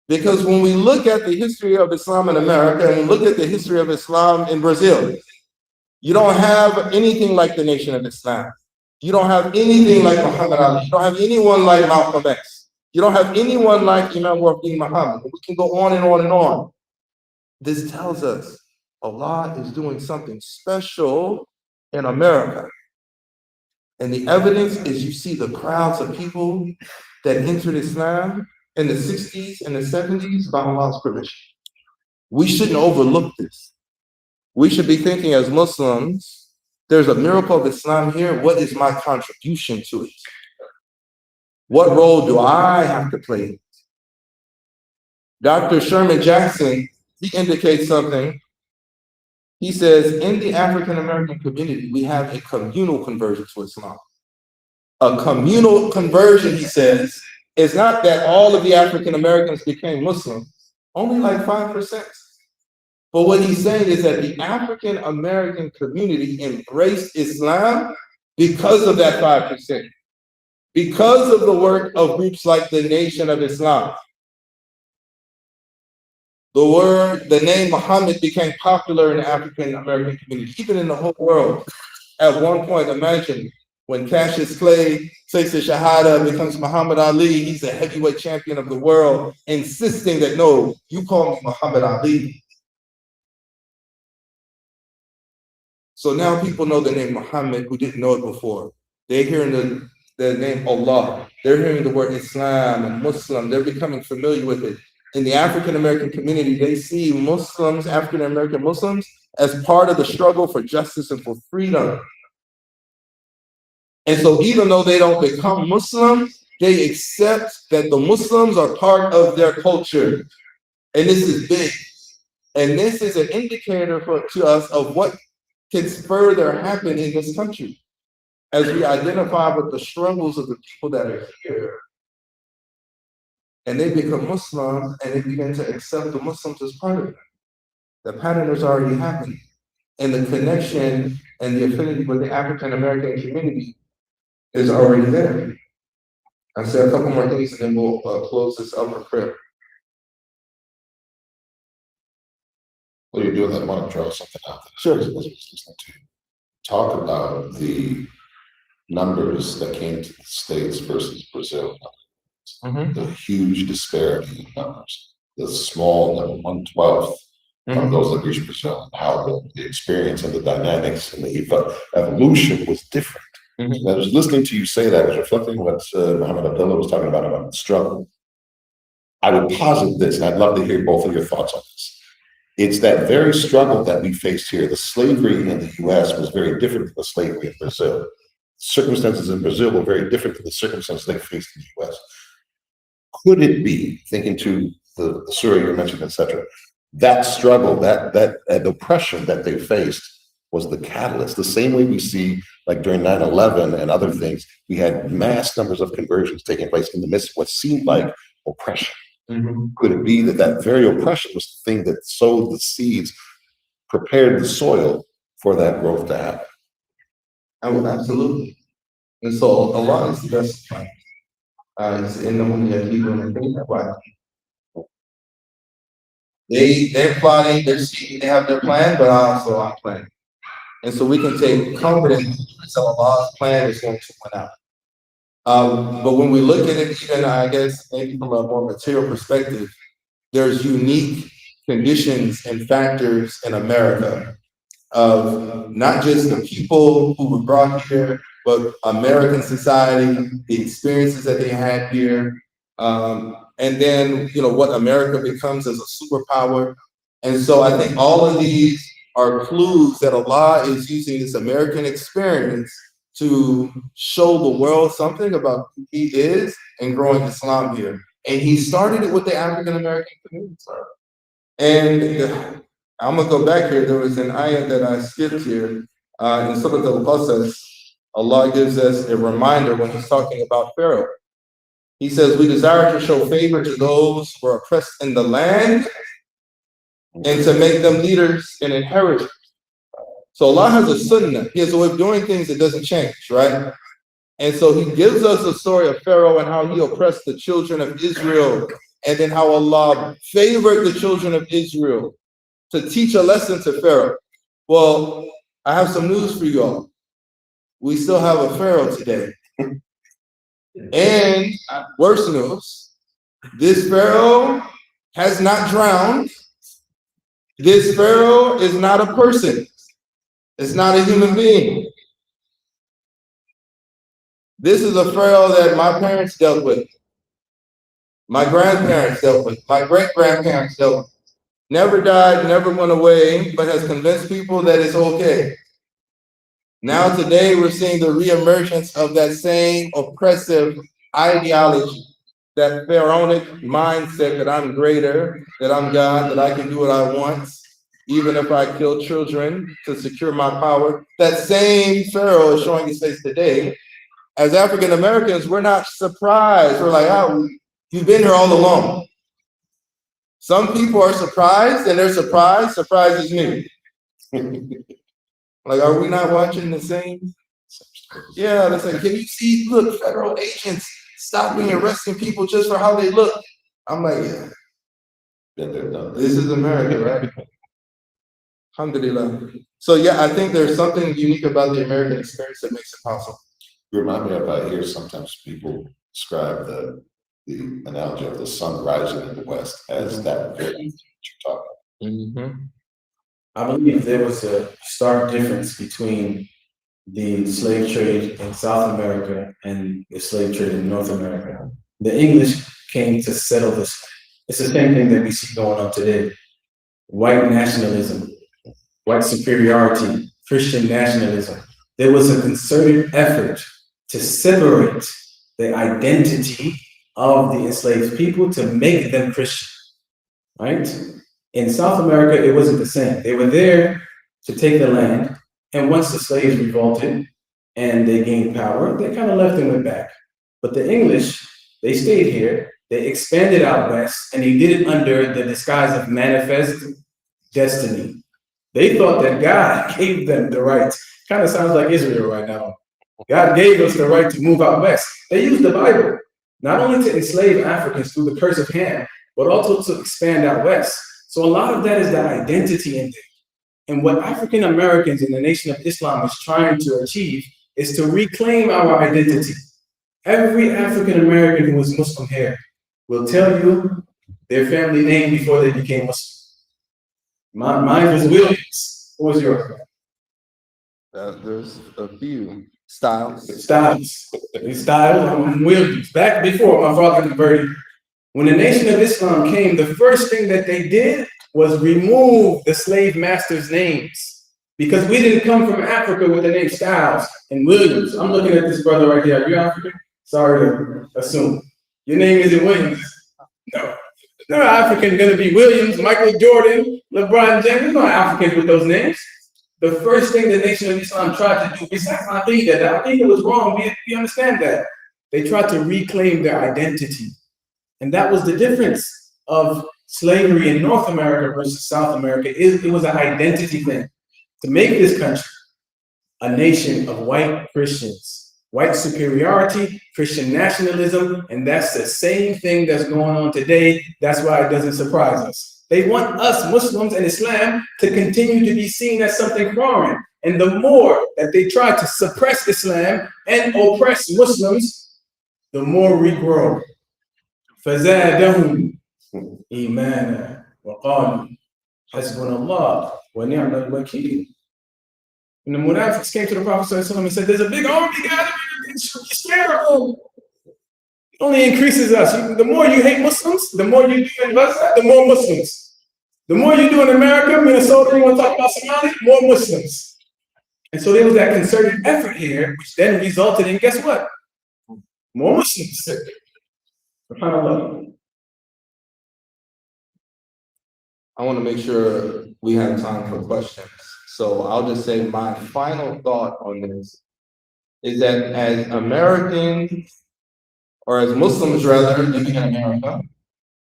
Because when we look at the history of Islam in America and look at the history of Islam in Brazil, you don't have anything like the Nation of Islam. You don't have anything like Muhammad Ali. You don't have anyone like Malcolm X. You don't have anyone like Imam Wafi Muhammad. We can go on and on and on. This tells us Allah is doing something special in America. And the evidence is you see the crowds of people that entered Islam in the 60s and the 70s by Allah's permission. We shouldn't overlook this. We should be thinking as Muslims, there's a miracle of Islam here. What is my contribution to it? What role do I have to play? Dr. Sherman Jackson, he indicates something. He says, in the African American community, we have a communal conversion to Islam. A communal conversion, he says, is not that all of the African Americans became Muslim, only like 5%. But what he's saying is that the African American community embraced Islam because of that 5%, because of the work of groups like the Nation of Islam. The name Muhammad became popular in the African American community, even in the whole world. At one point, imagine when Cassius Clay takes the Shahada, becomes Muhammad Ali, he's a heavyweight champion of the world, insisting that, no, you call me Muhammad Ali. So now people know the name Muhammad who didn't know it before. They're hearing the name Allah. They're hearing the word Islam and Muslim. They're becoming familiar with it. In the African American community, they see Muslims, African American Muslims, as part of the struggle for justice and for freedom. And so even though they don't become Muslim, they accept that the Muslims are part of their culture. And this is big. And this is an indicator to us of what can further happen in this country as we identify with the struggles of the people that are here. And they become Muslim and they begin to accept the Muslims as part of it. The pattern is already happening. And the connection and the affinity with the African American community is already there. I'll say a couple more things and then we'll close this up for prayer. What are you doing that? I want to draw something out. Sure. Listening to you talk about the numbers that came to the States versus Brazil. The huge disparity in numbers, the small number, 1/12 of those that reached Brazil, and how the experience and the dynamics and the evolution was different. And I was listening to you say that, I was reflecting what Muhammad Abdullah was talking about the struggle. I would posit this, and I'd love to hear both of your thoughts on this. It's that very struggle that we faced here. The slavery in the US was very different from the slavery in Brazil. Circumstances in Brazil were very different from the circumstances they faced in the US. Could it be, thinking to the Surah you mentioned, etc., that struggle, that oppression that they faced was the catalyst? The same way we see, like during 9/11 and other things, we had mass numbers of conversions taking place in the midst of what seemed like oppression. Could it be that very oppression was the thing that sowed the seeds, prepared the soil for that growth to happen? Absolutely. And so a lot is justified. It's in the people and things like that. They're plotting, they have their plan, but also our plan. And so we can take confidence that Allah's plan is going to win out. But when we look at it, even I guess maybe from a more material perspective, there's unique conditions and factors in America of not just the people who were brought here, but American society, the experiences that they had here, and then what America becomes as a superpower. And so I think all of these are clues that Allah is using this American experience to show the world something about who He is and growing Islam here. And He started it with the African American community. And I'm gonna go back here. There was an IANT that I skipped here in Surah Al-Qasas. Allah gives us a reminder when He's talking about Pharaoh. He says, "We desire to show favor to those who are oppressed in the land and to make them leaders and inheritors." So Allah has a sunnah. He has a way of doing things that doesn't change, right? And so he gives us the story of Pharaoh and how he oppressed the children of Israel, and then how Allah favored the children of Israel to teach a lesson to Pharaoh. Well, I have some news for you all. We still have a Pharaoh today. And worse news, this Pharaoh has not drowned. This Pharaoh is not a person. It's not a human being. This is a Pharaoh that my parents dealt with. My grandparents dealt with. My great-grandparents dealt with. Never died, never went away, but has convinced people that it's okay. Now today we're seeing the reemergence of that same oppressive ideology, that pharaonic mindset that I'm greater, that I'm God, that I can do what I want, even if I kill children to secure my power. That same Pharaoh is showing his face today. As African Americans, we're not surprised. We're like, oh, you've been here all along. Some people are surprised, and they're surprised. Surprises me. Like, are we not watching the same? Yeah, that's like, can you see, look, federal agents stopping and arresting people just for how they look? I'm like, yeah. This is America, right? Alhamdulillah. So yeah, I think there's something unique about the American experience that makes it possible. You remind me of, I hear sometimes people describe the analogy of the sun rising in the west as that very you're talking about. I believe there was a stark difference between the slave trade in South America and the slave trade in North America. The English came to settle this. It's the same thing that we see going on today. White nationalism, white superiority, Christian nationalism. There was a concerted effort to separate the identity of the enslaved people to make them Christian, right? In South America, it wasn't the same. They were there to take the land, and once the slaves revolted and they gained power, they kind of left and went back. But the English, they stayed here, they expanded out west, and they did it under the disguise of manifest destiny. They thought that God gave them the right. Kind of sounds like Israel right now. God gave us the right to move out west. They used the Bible, not only to enslave Africans through the curse of Ham, but also to expand out west. So a lot of that is the identity in there. And what African Americans in the Nation of Islam is trying to achieve is to reclaim our identity. Every African American who was Muslim here will tell you their family name before they became Muslim. Mine was Williams. What was yours? There's a few styles. I'm Williams. Back before my father converted, when the Nation of Islam came, the first thing that they did was remove the slave masters' names, because we didn't come from Africa with the name Styles and Williams. I'm looking at this brother right here. Are you African? Sorry to assume. Your name isn't Williams. No. No African gonna be Williams, Michael Jordan, LeBron James. No Africans with those names. The first thing the Nation of Islam tried to do, besides I think it was wrong. We understand that. They tried to reclaim their identity. And that was the difference of slavery in North America versus South America. It was an identity thing. To make this country a nation of white Christians, white superiority, Christian nationalism, and that's the same thing that's going on today. That's why it doesn't surprise us. They want us Muslims and Islam to continue to be seen as something foreign. And the more that they try to suppress Islam and oppress Muslims, the more we grow. فَزَادَهُمْ إِيمَانًا وَقَالُوا حَسْبُنَا اللَّهُ وَنِعْمَ الْوَكِيلُ. When the Munafiqs came to the Prophet and said, there's a big army gathering, you're scared of them. It only increases us. The more you hate Muslims, the more you do in Gaza, the more Muslims. The more you do in America, Minnesota, you want to talk about Somalia, more Muslims. And so there was that concerted effort here, which then resulted in, guess what? More Muslims. SubhanAllah. I want to make sure we have time for questions. So I'll just say my final thought on this is that as Americans, or as Muslims rather, living in America,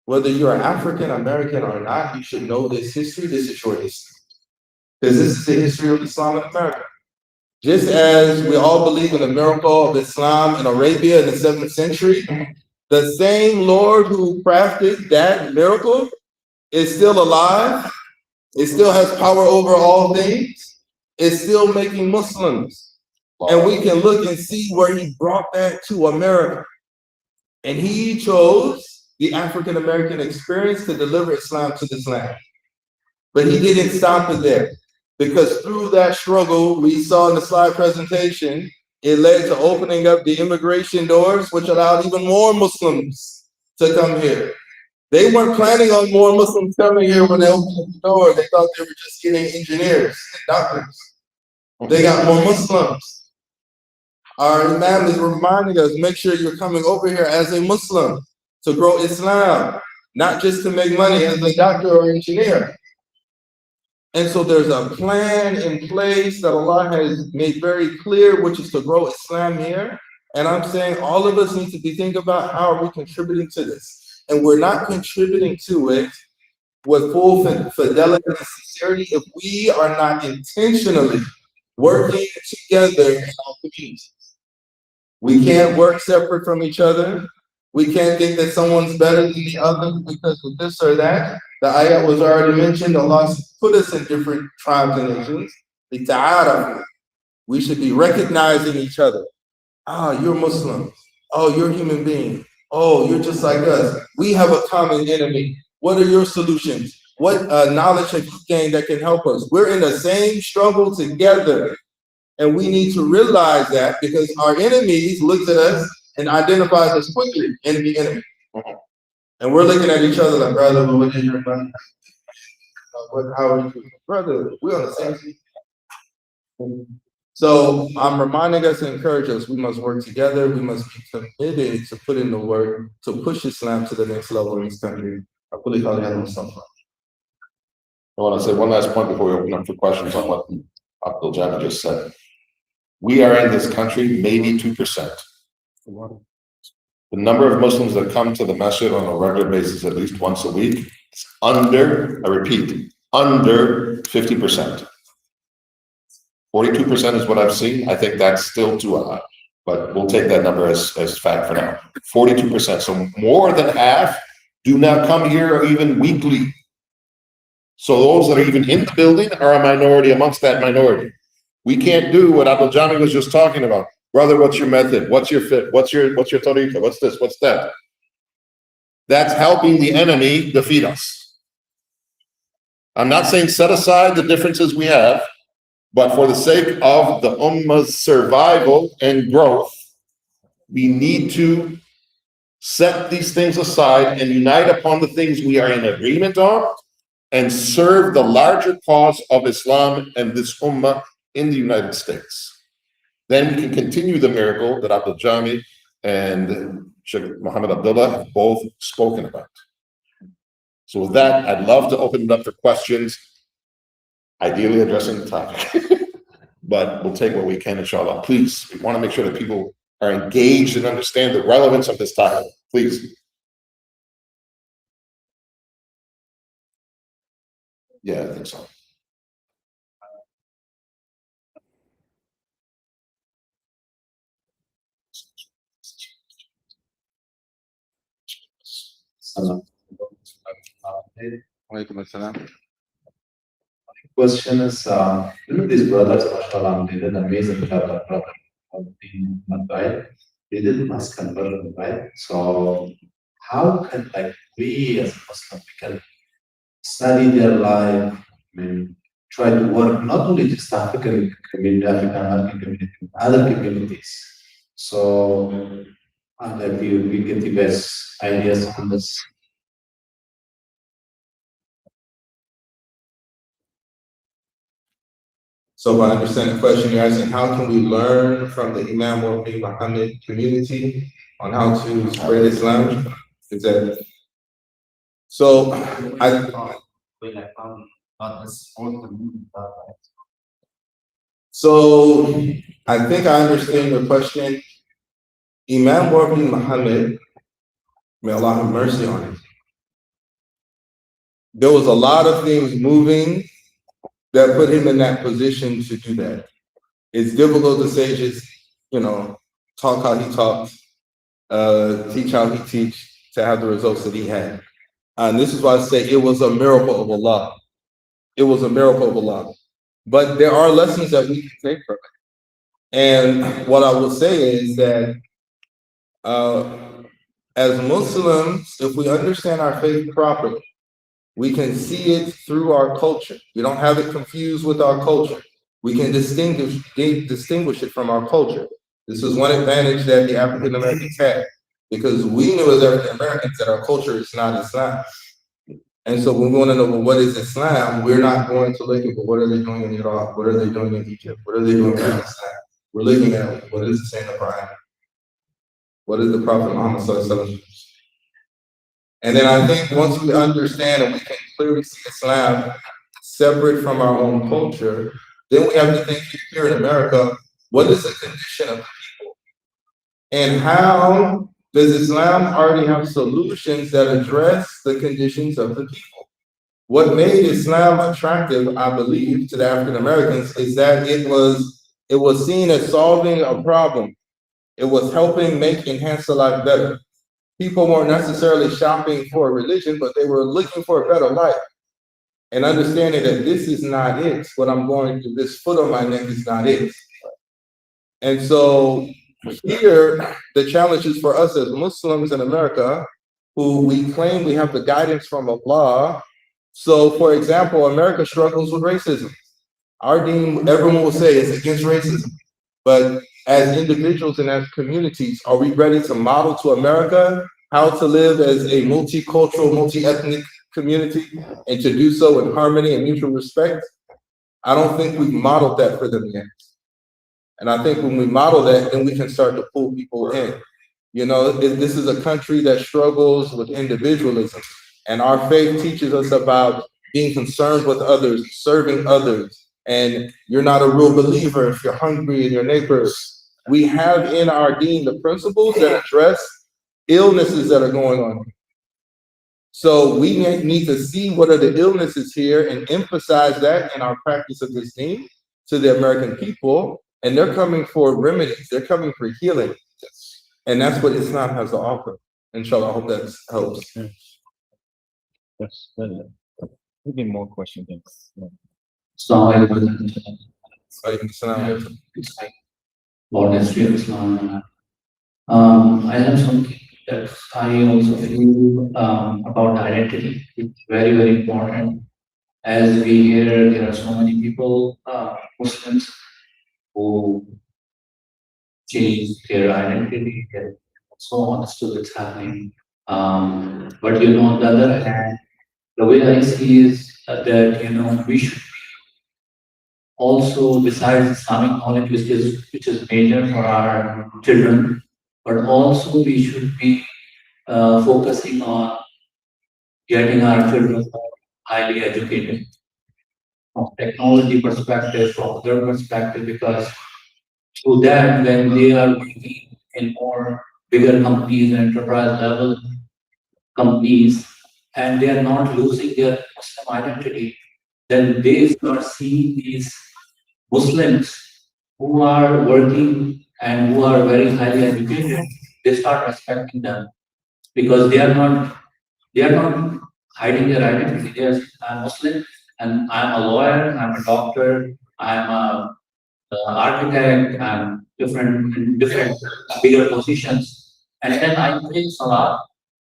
whether you're African American or not, you should know this history. This is your history. Because this is the history of Islam in America. Just as we all believe in the miracle of Islam in Arabia in the 7th century, the same Lord who crafted that miracle is still alive. It still has power over all things. It's still making Muslims. And we can look and see where he brought that to America. And he chose the African American experience to deliver Islam to this land. But he didn't stop it there. Because through that struggle, we saw in the slide presentation, it led to opening up the immigration doors, which allowed even more Muslims to come here. They weren't planning on more Muslims coming here when they opened up the door. They thought they were just getting engineers and doctors. They got more Muslims. Our Imam is reminding us, make sure you're coming over here as a Muslim to grow Islam, not just to make money as a doctor or engineer. And so there's a plan in place that Allah has made very clear, which is to grow Islam here. And I'm saying all of us need to be thinking about how are we contributing to this. And we're not contributing to it with full fidelity and sincerity if we are not intentionally working together in our communities. We can't work separate from each other. We can't think that someone's better than the other because of this or that. The ayat was already mentioned. Allah put us in different tribes and nations. We should be recognizing each other. Ah, you're Muslim. Oh, you're a human being. Oh, you're just like us. We have a common enemy. What are your solutions? What knowledge have you gained that can help us? We're in the same struggle together. And we need to realize that because our enemies look at us and identifies us quickly, enemy. And we're looking at each other like, brother, what is your brother? How are you? Brother, we're on the same team. So I'm reminding us and encourage us, we must work together. We must be committed to put in the work to push Islam to the next level in this country. I want to say one last point before we open up for questions on what Abdul Jabbar just said. We are in this country maybe 2%. The number of Muslims that come to the Masjid on a regular basis, at least once a week, is under, I repeat, under 50%. 42% is what I've seen. I think that's still too high, but we'll take that number as fact for now. 42%. So more than half do not come here even weekly. So those that are even in the building are a minority amongst that minority. We can't do what Abdul Jami was just talking about. Brother, what's your method? What's your fit? What's your tariqah? What's this? What's that? That's helping the enemy defeat us. I'm not saying set aside the differences we have, but for the sake of the ummah's survival and growth, we need to set these things aside and unite upon the things we are in agreement on and serve the larger cause of Islam and this ummah in the United States. Then we can continue the miracle that Abdul Jami and Sheikh Muhammad Abdullah have both spoken about. So with that, I'd love to open it up for questions, ideally addressing the topic, but we'll take what we can, inshallah. Please, we want to make sure that people are engaged and understand the relevance of this topic. Please. Yeah, I think so. Question is, these brothers, mashallah, they did an amazing job of being right? They did mass conversion, right? So how can we as Muslims we can study their life, try to work not only just African community, African American community, other communities. So we get the best ideas on this. So if I understand the question, you're asking how can we learn from the Imam Wafi Muhammad community on how to spread Islam? Is that so? I think I understand your question. Imam Wafi Muhammad, may Allah have mercy on him. There was a lot of things moving that put him in that position to do that. It's difficult to say just, talk how he talked, teach how he teach to have the results that he had. And this is why I say it was a miracle of Allah. It was a miracle of Allah. But there are lessons that we can take from it. And what I will say is that as Muslims, if we understand our faith properly, we can see it through our culture. We don't have it confused with our culture. We can distinguish it from our culture. This is one advantage that the African Americans had, because we knew as African Americans that our culture is not Islam. And so when we want to know, well, what is Islam, we're not going to look at, well, what are they doing in Iraq? What are they doing in Egypt? What are they doing in Pakistan? We're looking at, what does it say in the Quran? What is the Prophet Muhammad ﷺ? And then I think once we understand and we can clearly see Islam separate from our own culture, then we have to think here in America, what is the condition of the people? And how does Islam already have solutions that address the conditions of the people? What made Islam attractive, I believe, to the African Americans is that it was seen as solving a problem. It was helping enhance the life better. People weren't necessarily shopping for a religion, but they were looking for a better life. And understanding that this is not it, what I'm going through, this foot on my neck is not it. And so here, the challenge is for us as Muslims in America, who we claim we have the guidance from Allah. So for example, America struggles with racism. Our deen, everyone will say, is against racism. But as individuals and as communities, are we ready to model to America how to live as a multicultural, multi-ethnic community and to do so in harmony and mutual respect? I don't think we've modeled that for them yet. And I think when we model that, then we can start to pull people in. This is a country that struggles with individualism. And our faith teaches us about being concerned with others, serving others. And you're not a real believer if you're hungry in your neighbors. We have in our deen the principles that address illnesses that are going on. So we need to see what are the illnesses here and emphasize that in our practice of this deen to the American people. And they're coming for remedies. They're coming for healing. And that's what Islam has to offer. Inshallah, I hope that helps. Yes. Maybe more questions. About history of Islam. I have something that I also feel about identity. It's very, very important. As we hear, there are so many people, Muslims, who change their identity, and so on, still it's happening. But on the other hand, the way I see is that we should also, besides Islamic knowledge, which is major for our children, but also we should be focusing on getting our children highly educated from technology perspective, from other perspective, because through that, when they are working in more bigger companies and enterprise level companies, and they are not losing their Muslim identity, then they start seeing these Muslims who are working and who are very highly educated. They start respecting them because they are not hiding their identity. They are saying, I'm Muslim and I'm a lawyer, I'm a doctor, I'm a architect, I'm different bigger positions. And then I pray salah,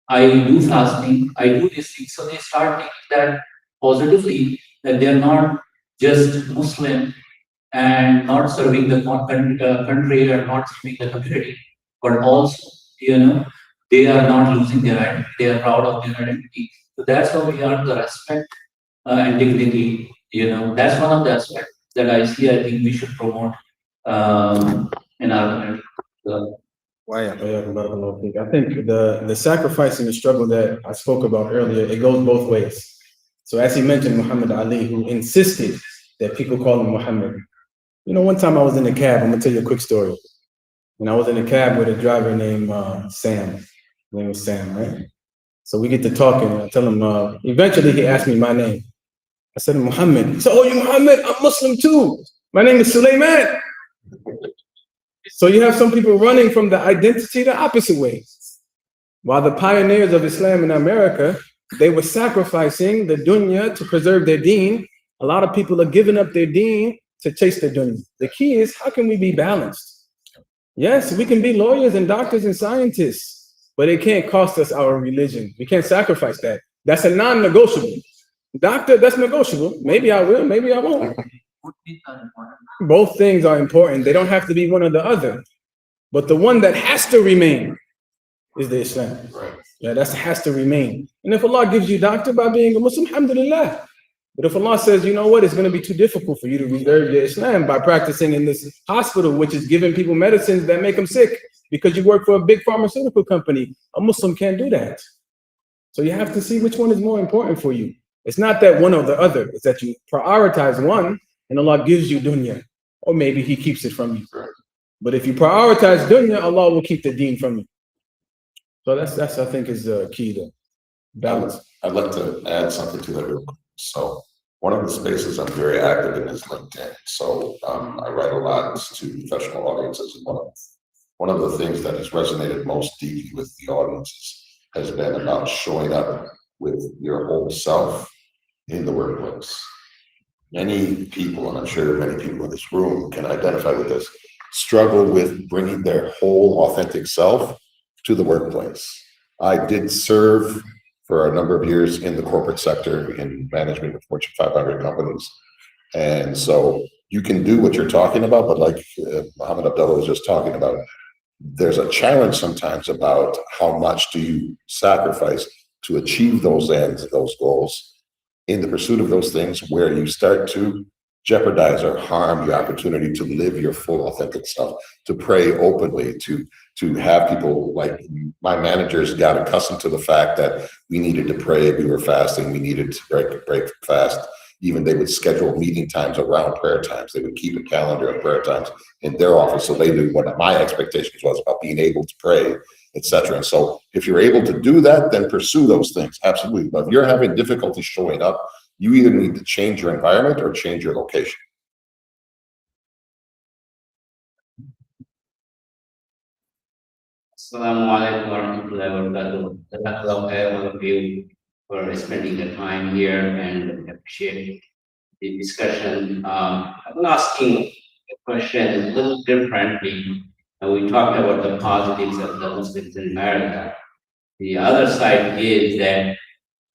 I do fasting, I do these things. So they start thinking that positively, that they are not just Muslim and not serving the country or not serving the community, but also, they are not losing their identity. They are proud of their identity. So that's how we earn the respect and dignity. That's one of the aspects that I see. I think we should promote in our community. I think the sacrifice and the struggle that I spoke about earlier, it goes both ways. So as he mentioned, Muhammad Ali, who insisted that people call him Muhammad. One time I was in a cab, I'm gonna tell you a quick story. And I was in a cab with a driver named Sam. His name was Sam, right? So we get to talking, and I tell him, eventually he asked me my name. I said, Muhammad. He said, oh, you Muhammad? I'm Muslim too. My name is Sulaiman. So you have some people running from the identity the opposite way. While the pioneers of Islam in America, they were sacrificing the dunya to preserve their deen. A lot of people are giving up their deen to chase the dunya. The key is, how can we be balanced? Yes, we can be lawyers and doctors and scientists, but it can't cost us our religion. We can't sacrifice that. That's a non-negotiable. Doctor, that's negotiable. Maybe I will, maybe I won't. Both things are important. They don't have to be one or the other. But the one that has to remain is the Islam. Yeah, that has to remain. And if Allah gives you doctor by being a Muslim, alhamdulillah. But if Allah says, you know what, it's going to be too difficult for you to reserve your Islam by practicing in this hospital, which is giving people medicines that make them sick because you work for a big pharmaceutical company, a Muslim can't do that. So you have to see which one is more important for you. It's not that one or the other. It's that you prioritize one and Allah gives you dunya. Or maybe He keeps it from you. But if you prioritize dunya, Allah will keep the deen from you. So that's I think is the key to balance. I'd like to add something to that real quick. So one of the spaces I'm very active in is LinkedIn. So I write a lot to professional audiences. One of the things that has resonated most deeply with the audiences has been about showing up with your whole self in the workplace. Many people, and I'm sure many people in this room can identify with this, struggle with bringing their whole authentic self to the workplace. I did serve for a number of years in the corporate sector in management of Fortune 500 companies. And so you can do what you're talking about, but like Muhammad Abdullah was just talking about, there's a challenge sometimes about how much do you sacrifice to achieve those ends, those goals, in the pursuit of those things where you start to jeopardize or harm your opportunity to live your full authentic self, to pray openly, to have people like my managers got accustomed to the fact that we needed to pray, we were fasting, we needed to break fast. Even they would schedule meeting times around prayer times. They would keep a calendar of prayer times in their office so they knew what my expectations was about being able to pray, etc. And so if you're able to do that, then pursue those things, absolutely. But if you're having difficulty showing up, you either need to change your environment or change your location. Assalamu alaikum warahmatullahi wabarakatuh. Jazakallah all of you for spending the time here and appreciate the discussion. I'm asking a question a little differently. We talked about the positives of the Muslims in America. The other side is that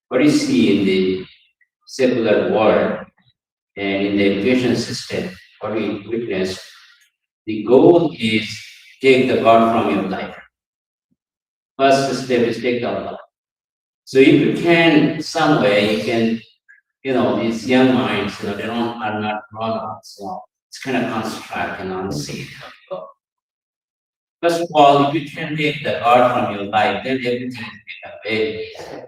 what you see in the secular world and in the education system, what we witness, the goal is take the God from your life. First step is take the Allah. So if you can, some way, you can, these young minds, they are not grown-ups, it's kind of construct and unsafe. First of all, if you can take the God from your life, then everything becomes very easy.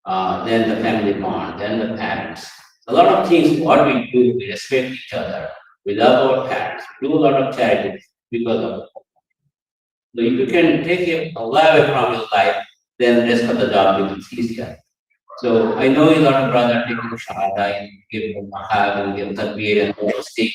Then the family bond, then the parents. A lot of things, what we do, we respect each other. We love our parents. We do a lot of charity because of. So if you can take Allah away from your life, then the rest of the job becomes easier. So I know a lot of brothers take shahada and give mahab and give takbir and all those things.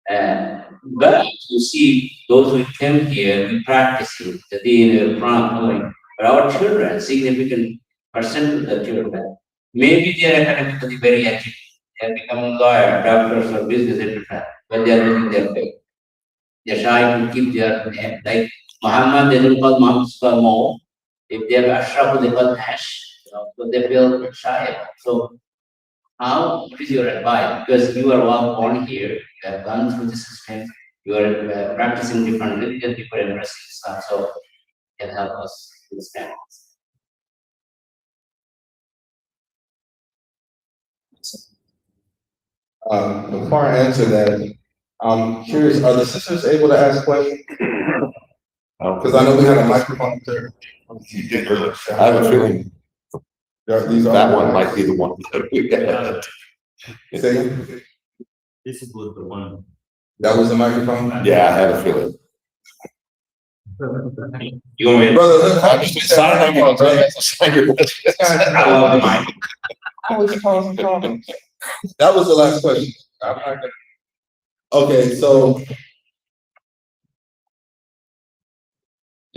But you see, those who came here, we practicing the deen in front of knowing. But our children, significant percent of the children, maybe they are academically very active. They are becoming lawyers, doctors, or business etc. But they are losing their faith. They are trying to keep their name. Like Muhammad, they don't call Muhammad more. If they are Ashraf, they call Ash. So they feel shy. So what is your advice? Because you are well born here, you have gone through the system, you are practicing different religions, different stuff, so you can help us understand. Before I answer that, I'm curious, are the sisters able to ask questions? Because I know we had a microphone there. I have a feeling that one might be the one that we got. Say, This was the one. that was the microphone? Yeah, I had a feeling. You want me to? Brother, I'm just signing on, right? Sign your question. I love the mic. Always causing problems. That was the last question. I'm not gonna- Okay, so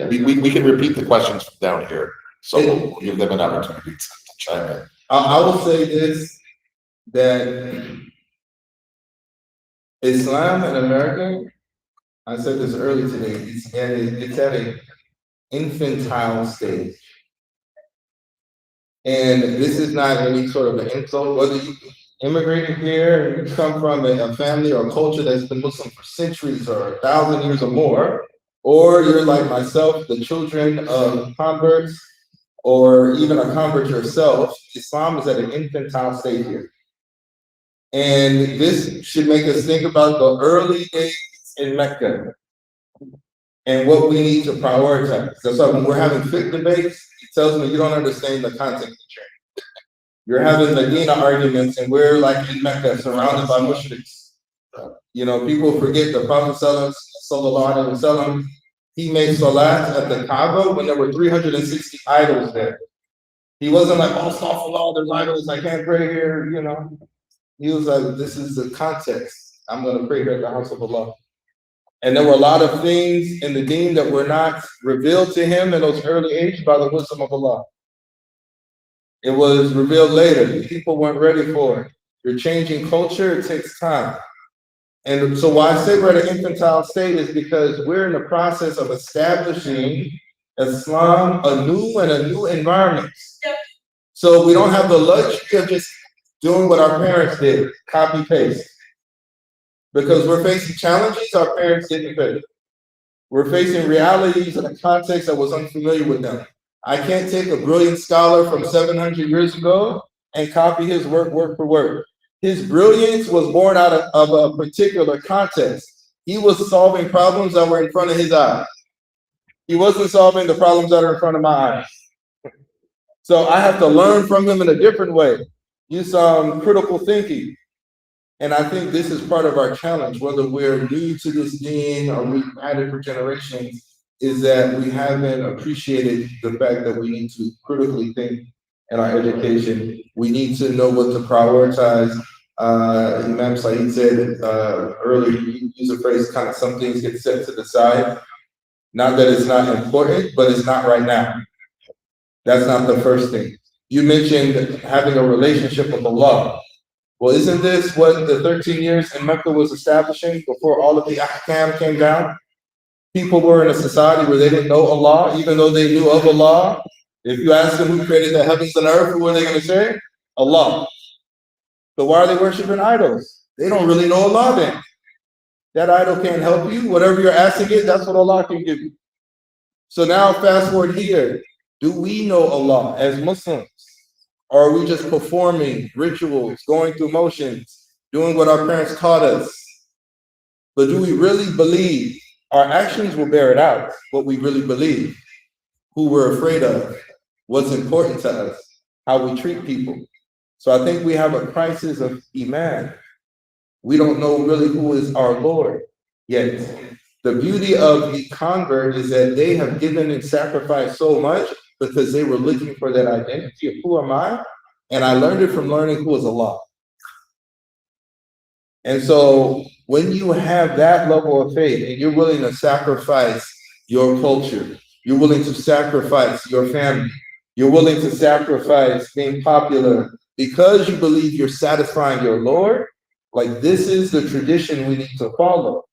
We can repeat the questions from down here, so we'll give them an opportunity to chime in. I will say this, that Islam in America, I said this earlier today, it's at an infantile stage. And this is not any sort of an insult, whether you immigrated here and you come from a family or a culture that's been Muslim for centuries or 1,000 years or more, or you're like myself, the children of converts, or even a convert yourself, Islam is at an infantile stage here. And this should make us think about the early days in Mecca and what we need to prioritize. That's why when we're having fiqh debates, it tells me you don't understand the context of training. You're having Medina arguments, and we're like in Mecca, surrounded by mushriks. You know, people forget the Prophet sallallahu alaihi wasallam. He made salat at the Kaaba when there were 360 idols there. He wasn't like, oh, astaghfirullah, there's idols, I can't pray here, you know. He was like, this is the context. I'm going to pray here at the house of Allah. And there were a lot of things in the deen that were not revealed to him in those early ages by the wisdom of Allah. It was revealed later. People weren't ready for it. You're changing culture, it takes time. And so why I say we're at an infantile state is because we're in the process of establishing Islam anew in a new environment. So we don't have the luxury of just doing what our parents did, copy paste. Because we're facing challenges our parents didn't face. We're facing realities in a context that was unfamiliar with them. I can't take a brilliant scholar from 700 years ago and copy his work word for word. His brilliance was born out of a particular context. He was solving problems that were in front of his eyes. He wasn't solving the problems that are in front of my eyes. So I have to learn from him in a different way. Use some critical thinking. And I think this is part of our challenge, whether we're new to this deen or we've had it for generations, is that we haven't appreciated the fact that we need to critically think in our education. We need to know what to prioritize. Imam Saeed said earlier, you use a phrase, kind of some things get set to the side. Not that it's not important, but it's not right now. That's not the first thing. You mentioned having a relationship with Allah. Well, isn't this what the 13 years in Mecca was establishing before all of the ahkam came down? People were in a society where they didn't know Allah, even though they knew of Allah. If you ask them who created the heavens and earth, who are they going to say? Allah. So why are they worshiping idols? They don't really know Allah then. That idol can't help you. Whatever you're asking it, that's what Allah can give you. So now fast forward here. Do we know Allah as Muslims? Or are we just performing rituals, going through motions, doing what our parents taught us? But do we really believe? Our actions will bear it out, what we really believe, who we're afraid of, what's important to us, how we treat people. So I think we have a crisis of Iman. We don't know really who is our Lord yet. The beauty of the convert is that they have given and sacrificed so much because they were looking for that identity of who am I? And I learned it from learning who is Allah. And so when you have that level of faith and you're willing to sacrifice your culture, you're willing to sacrifice your family, you're willing to sacrifice being popular because you believe you're satisfying your Lord, like this is the tradition we need to follow.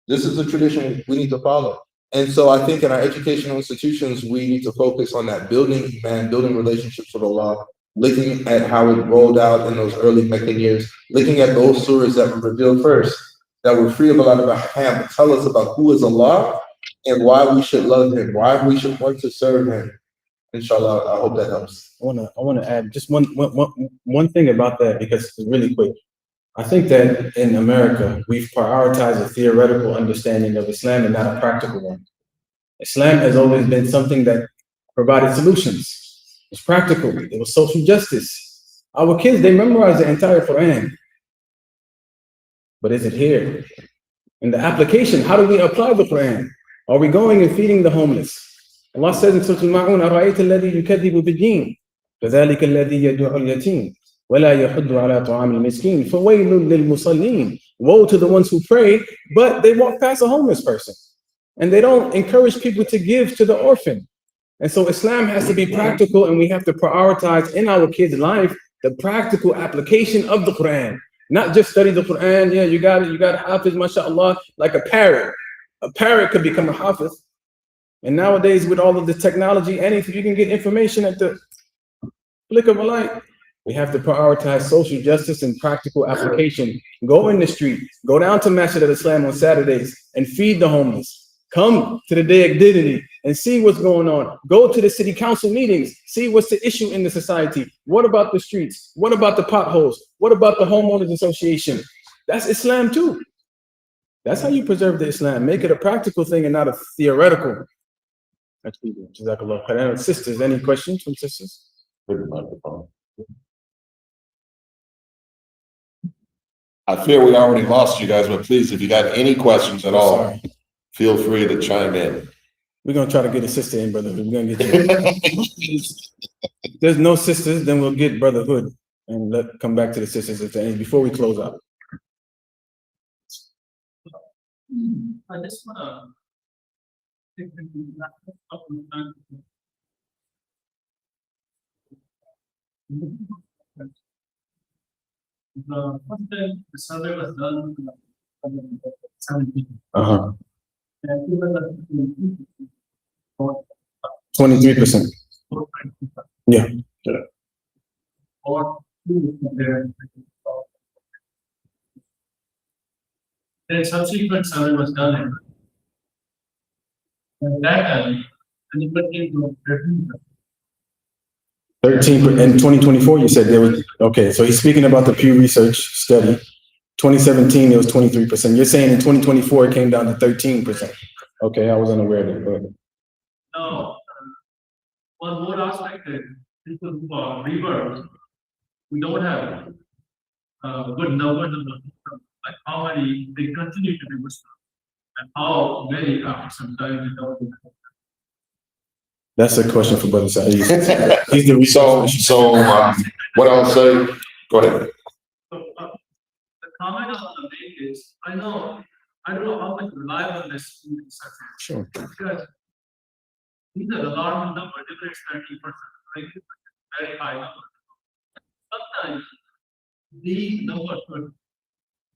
This is the tradition we need to follow. And so I think in our educational institutions, we need to focus on that, building relationships with Allah, looking at how it rolled out in those early Meccan years, looking at those surahs that were revealed first, that were free of a lot of ahkam, tell us about who is Allah and why we should love Him, why we should want to serve Him. Inshallah, I hope that helps. I want to add just one thing about that, because it's really quick. I think that in America, we've prioritized a theoretical understanding of Islam and not a practical one. Islam has always been something that provided solutions. It was practical. It was social justice. Our kids, they memorize the entire Quran. But is it here? In the application, how do we apply the Quran? Are we going and feeding the homeless? Allah says in Surah Al-Ma'un, أَرَأَيْتَ الَّذِي يُكَذِّبُ بِالدِّينِ فَذَلِكَ الَّذِي يَدُعُ الْيَتِيمِ. وَلَا يَحُضُّ عَلَى طَعَامِ الْمِسْكِينِ فَوَيْلٌ لِلْمُصَلِّينَ. Woe to the ones who pray, but they walk past a homeless person. And they don't encourage people to give to the orphan. And so Islam has to be practical, and we have to prioritize in our kids' life the practical application of the Quran. Not just study the Quran. Yeah, you got it. You got Hafiz, mashallah, like a parrot. A parrot could become a Hafiz. And nowadays, with all of the technology, anything, you can get information at the flick of a light. We have to prioritize social justice and practical application. Go in the street, go down to Masjid al-Islam on Saturdays and feed the homeless. Come to the Day of Dignity and see what's going on. Go to the city council meetings, see what's the issue in the society. What about the streets? What about the potholes? What about the homeowners association? That's Islam too. That's how you preserve the Islam. Make it a practical thing and not a theoretical. That's people. Jazakallah khairan. Sisters, any questions from sisters? I fear we already lost you guys, but please, if you got any questions at all, Sorry. feel free to chime in. We're gonna try to get a sister in, brother. We're gonna get you. If there's no sisters, then we'll get brotherhood and come back to the sisters at the end before we close out. I just wanna the first time the survey was done, 17. Uh-huh. And even 23%. Yeah. Or then subsequent survey was done. And that time, anybody to 13 in 2024, you said there was, okay, so he's speaking about the Pew Research study. 2017, it was 23%. You're saying in 2024, it came down to 13%. Okay, I was unaware of that. Go ahead. No, one more aspect is people who are reversed, we don't have good numbers of the people, like how many they continue to be Muslim and how many after some time they don't. That's a question for Brother Saeed. He's the research. What I'll say, go ahead. So, the comment I want to make is, I don't know how much reliable this research is. Sure. Because these are alarming numbers, different 30%, right? Very high number. Sometimes these numbers could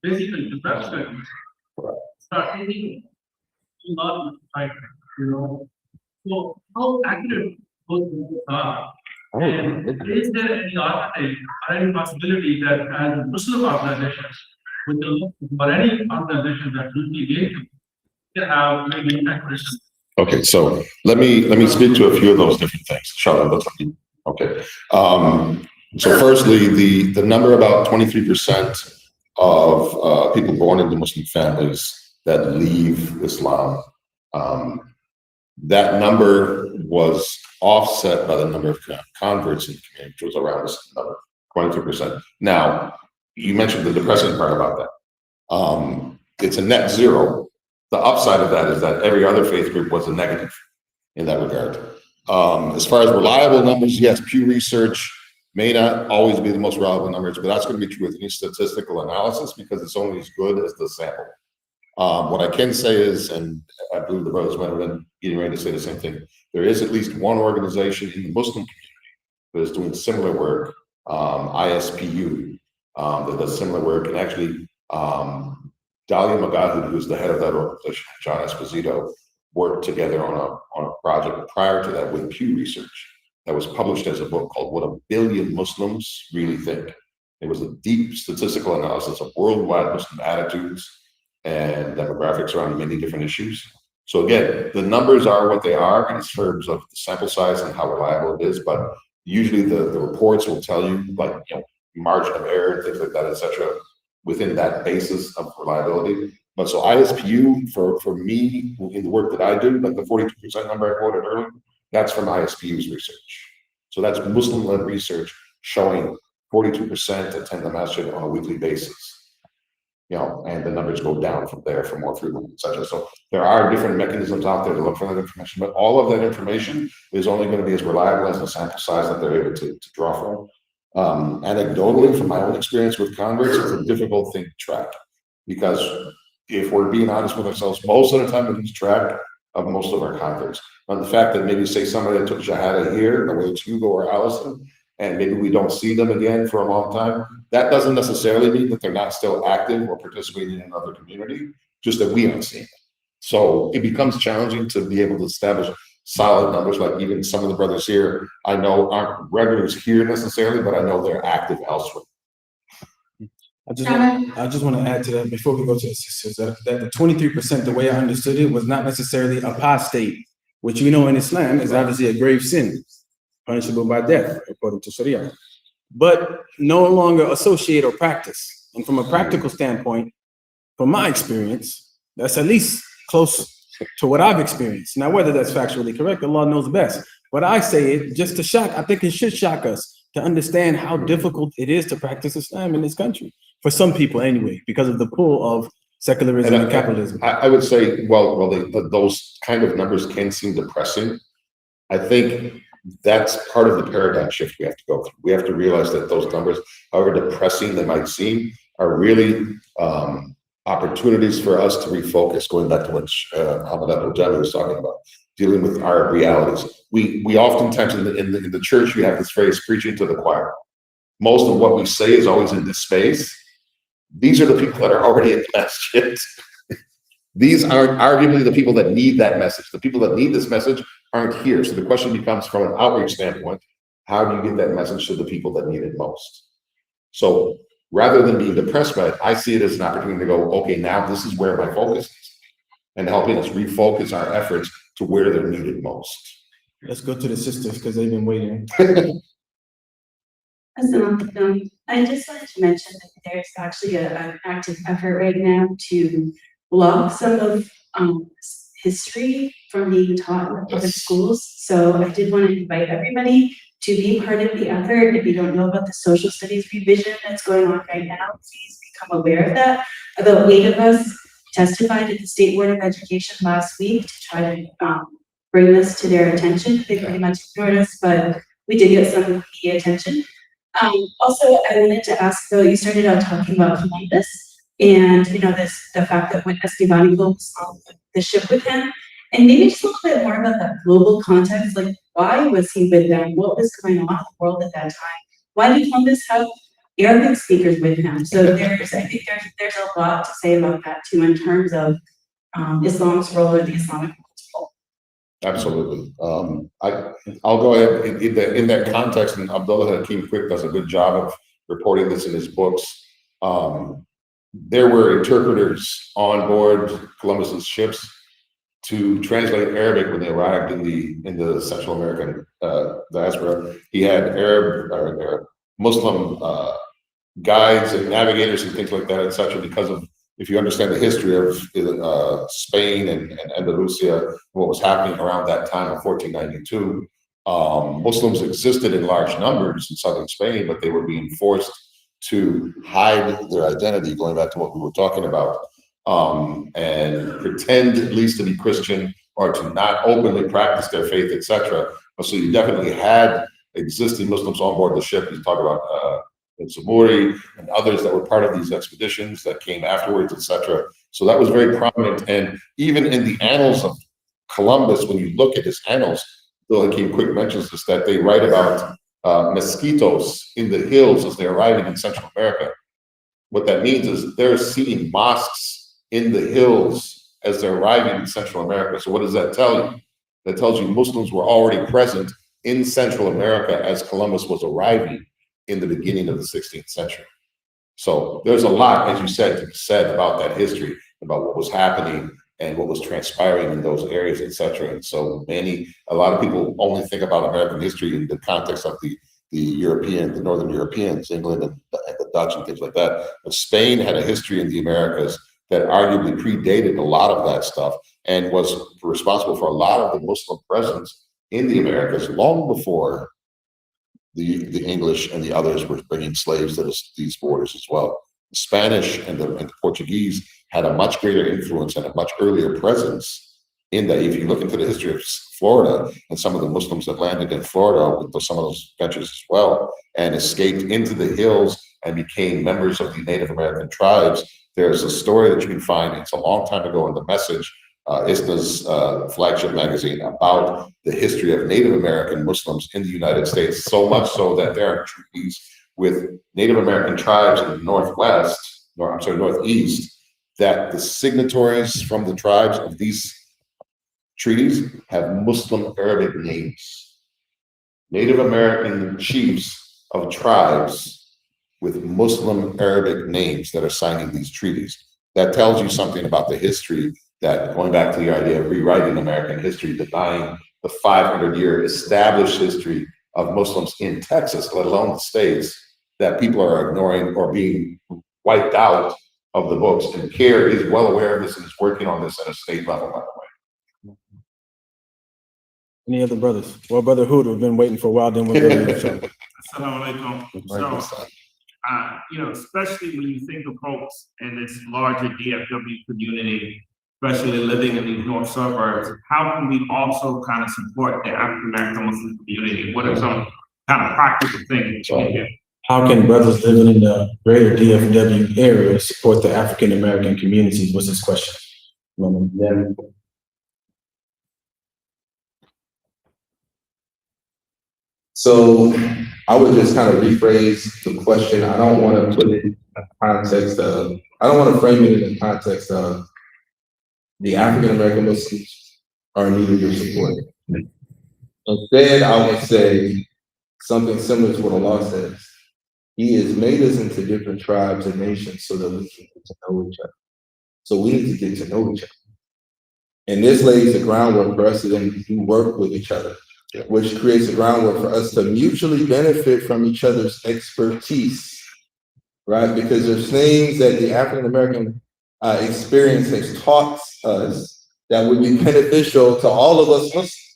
basically depress them, start thinking a lot of the time, you know. So how accurate those numbers are? And is there any alternative or any possibility that as Muslim organizations, with the look or any organization that usually engage, can have maybe accuracy? Okay, so let me speak to a few of those different things. Inshallah, okay. So firstly, the number about 23% of people born into Muslim families that leave Islam, that number was offset by the number of converts in the community, which was around this number, 23%. Now, you mentioned the depressing part about that. It's a net zero. The upside of that is that every other faith group was a negative in that regard. As far as reliable numbers, yes, Pew Research may not always be the most reliable numbers, but that's going to be true with any statistical analysis because it's only as good as the sample. What I can say is, and I believe the brothers might have been getting ready to say the same thing, there is at least one organization in the Muslim community that is doing similar work, ISPU, that does similar work, and actually Dalia Magahud, who's the head of that organization, John Esposito, worked together on a project prior to that with Pew Research that was published as a book called What a Billion Muslims Really Think. It was a deep statistical analysis of worldwide Muslim attitudes and demographics around many different issues. So again, the numbers are what they are in terms of the sample size and how reliable it is, but usually the reports will tell you, like, you know, margin of error and things like that, etc., within that basis of reliability. But so ISPU, for me, in the work that I do, like the 42% number I quoted earlier, that's from ISPU's research. So that's Muslim-led research showing 42% attend the masjid on a weekly basis. You know, and the numbers go down from there for more frequent, etc. So there are different mechanisms out there to look for that information, but all of that information is only going to be as reliable as the sample size that they're able to draw from. Anecdotally, from my own experience with converts, it's a difficult thing to track because if we're being honest with ourselves, most of the time we lose track of most of our converts. On the fact that maybe say somebody that took Shahada here, whether it's Hugo or Allison, and maybe we don't see them again for a long time, that doesn't necessarily mean that they're not still active or participating in another community, just that we aren't seeing them. So it becomes challenging to be able to establish solid numbers, like even some of the brothers here, I know aren't regulars here necessarily, but I know they're active elsewhere. I just want to add to that before we go to the sisters, that the 23%, the way I understood it, was not necessarily apostate, which we know in Islam is obviously a grave sin, punishable by death, according to Sharia, but no longer associate or practice. And from a practical standpoint, from my experience, that's at least close to what I've experienced. Now, whether that's factually correct, Allah knows best. But I say it just to shock, I think it should shock us to understand how difficult it is to practice Islam in this country. For some people anyway, because of the pull of secularism and capitalism. I would say, those kind of numbers can seem depressing. I think that's part of the paradigm shift we have to go through. We have to realize that those numbers, however depressing they might seem, are really opportunities for us to refocus, going back to what Hamad Al-Jami was talking about, dealing with our realities. We oftentimes in the church, you have this phrase, preaching to the choir. Most of what we say is always in this space. These are the people that are already in the Masjid. These are arguably the people that need that message. The people that need this message aren't here. So the question becomes, from an outreach standpoint, how do you get that message to the people that need it most? So rather than being depressed by it, I see it as an opportunity to go, okay, now this is where my focus is, and helping us refocus our efforts to where they're needed most. Let's go to the sisters because they've been waiting. I just wanted to mention that there's actually an active effort right now to block some of history from being taught in public schools. So I did want to invite everybody to be part of the effort. If you don't know about the social studies revision that's going on right now, please become aware of that. About 8 of us testified at the State Board of Education last week to try to bring this to their attention. They pretty much ignored us, but we did get some media attention. Also, I wanted to ask, though, you started out talking about Columbus and, the fact that when Esteban was on the ship with him, and maybe just a little bit more about that global context, like why was he with them? What was going on in the world at that time? Why did Columbus have Arabic speakers with him? So I think there's a lot to say about that too, in terms of Islam's role or the Islamic principle. Absolutely. I'll go ahead in that context, and Abdullah Hakim Quick does a good job of reporting this in his books. There were interpreters on board Columbus's ships to translate Arabic when they arrived in the Central American diaspora. He had Arab Muslim guides and navigators and things like that, etc. Because of, if you understand the history of Spain and Andalusia, what was happening around that time of 1492, Muslims existed in large numbers in southern Spain, but they were being forced to hide their identity, going back to what we were talking about, and pretend at least to be Christian or to not openly practice their faith, etc. So you definitely had existing Muslims on board the ship. You talk about Samuri and others that were part of these expeditions that came afterwards, etc. So that was very prominent. And even in the annals of Columbus, when you look at his annals, Bill Hakeem Quick mentions this, that they write about mosquitoes in the hills as they're arriving in Central America. What that means is they're seeing mosques in the hills as they're arriving in Central America. So what does that tell you? That tells you Muslims were already present in Central America as Columbus was arriving in the beginning of the 16th century. So there's a lot, as you said, to be said about that history, about what was happening and what was transpiring in those areas, etc. And so a lot of people only think about American history in the context of the Northern Europeans, England and the Dutch and things like that. But Spain had a history in the Americas that arguably predated a lot of that stuff and was responsible for a lot of the Muslim presence in the Americas long before the English and the others were bringing slaves to these borders as well. The Spanish and the Portuguese had a much greater influence and a much earlier presence in that if you look into the history of Florida and some of the Muslims that landed in Florida with some of those ventures as well and escaped into the hills and became members of the Native American tribes, there's a story that you can find. It's a long time ago in The Message, ISNA's flagship magazine, about the history of Native American Muslims in the United States, so much so that there are treaties with Native American tribes in the Northwest, Northeast, that the signatories from the tribes of these treaties have Muslim Arabic names. Native American chiefs of tribes with Muslim Arabic names that are signing these treaties. That tells you something about the history, that going back to the idea of rewriting American history, denying the 500-year established history of Muslims in Texas, let alone the states, that people are ignoring or being wiped out of the books. And CARE is well aware of this and is working on this at a state level, by the way. Any other brothers? Well, Brother Hood, we've been waiting for a while, then we'll go to you. Assalamu alaikum. So, especially when you think of folks in this larger DFW community, especially living in these north suburbs, how can we also kind of support the African American Muslim community? What are some kind of practical things we can do? How can brothers living in the greater DFW area support the African American communities? Was his question. So I would just kind of rephrase the question. I don't want to put it in the context of, I don't want to frame it in the context of the African American Muslims are in need of your support. Instead, I would say something similar to what Allah says. He has made us into different tribes and nations so that we can get to know each other. So we need to get to know each other. And this lays the groundwork for us to then work with each other, which creates the groundwork for us to mutually benefit from each other's expertise, right? Because there's things that the African American experience has taught us that would be beneficial to all of us Muslims.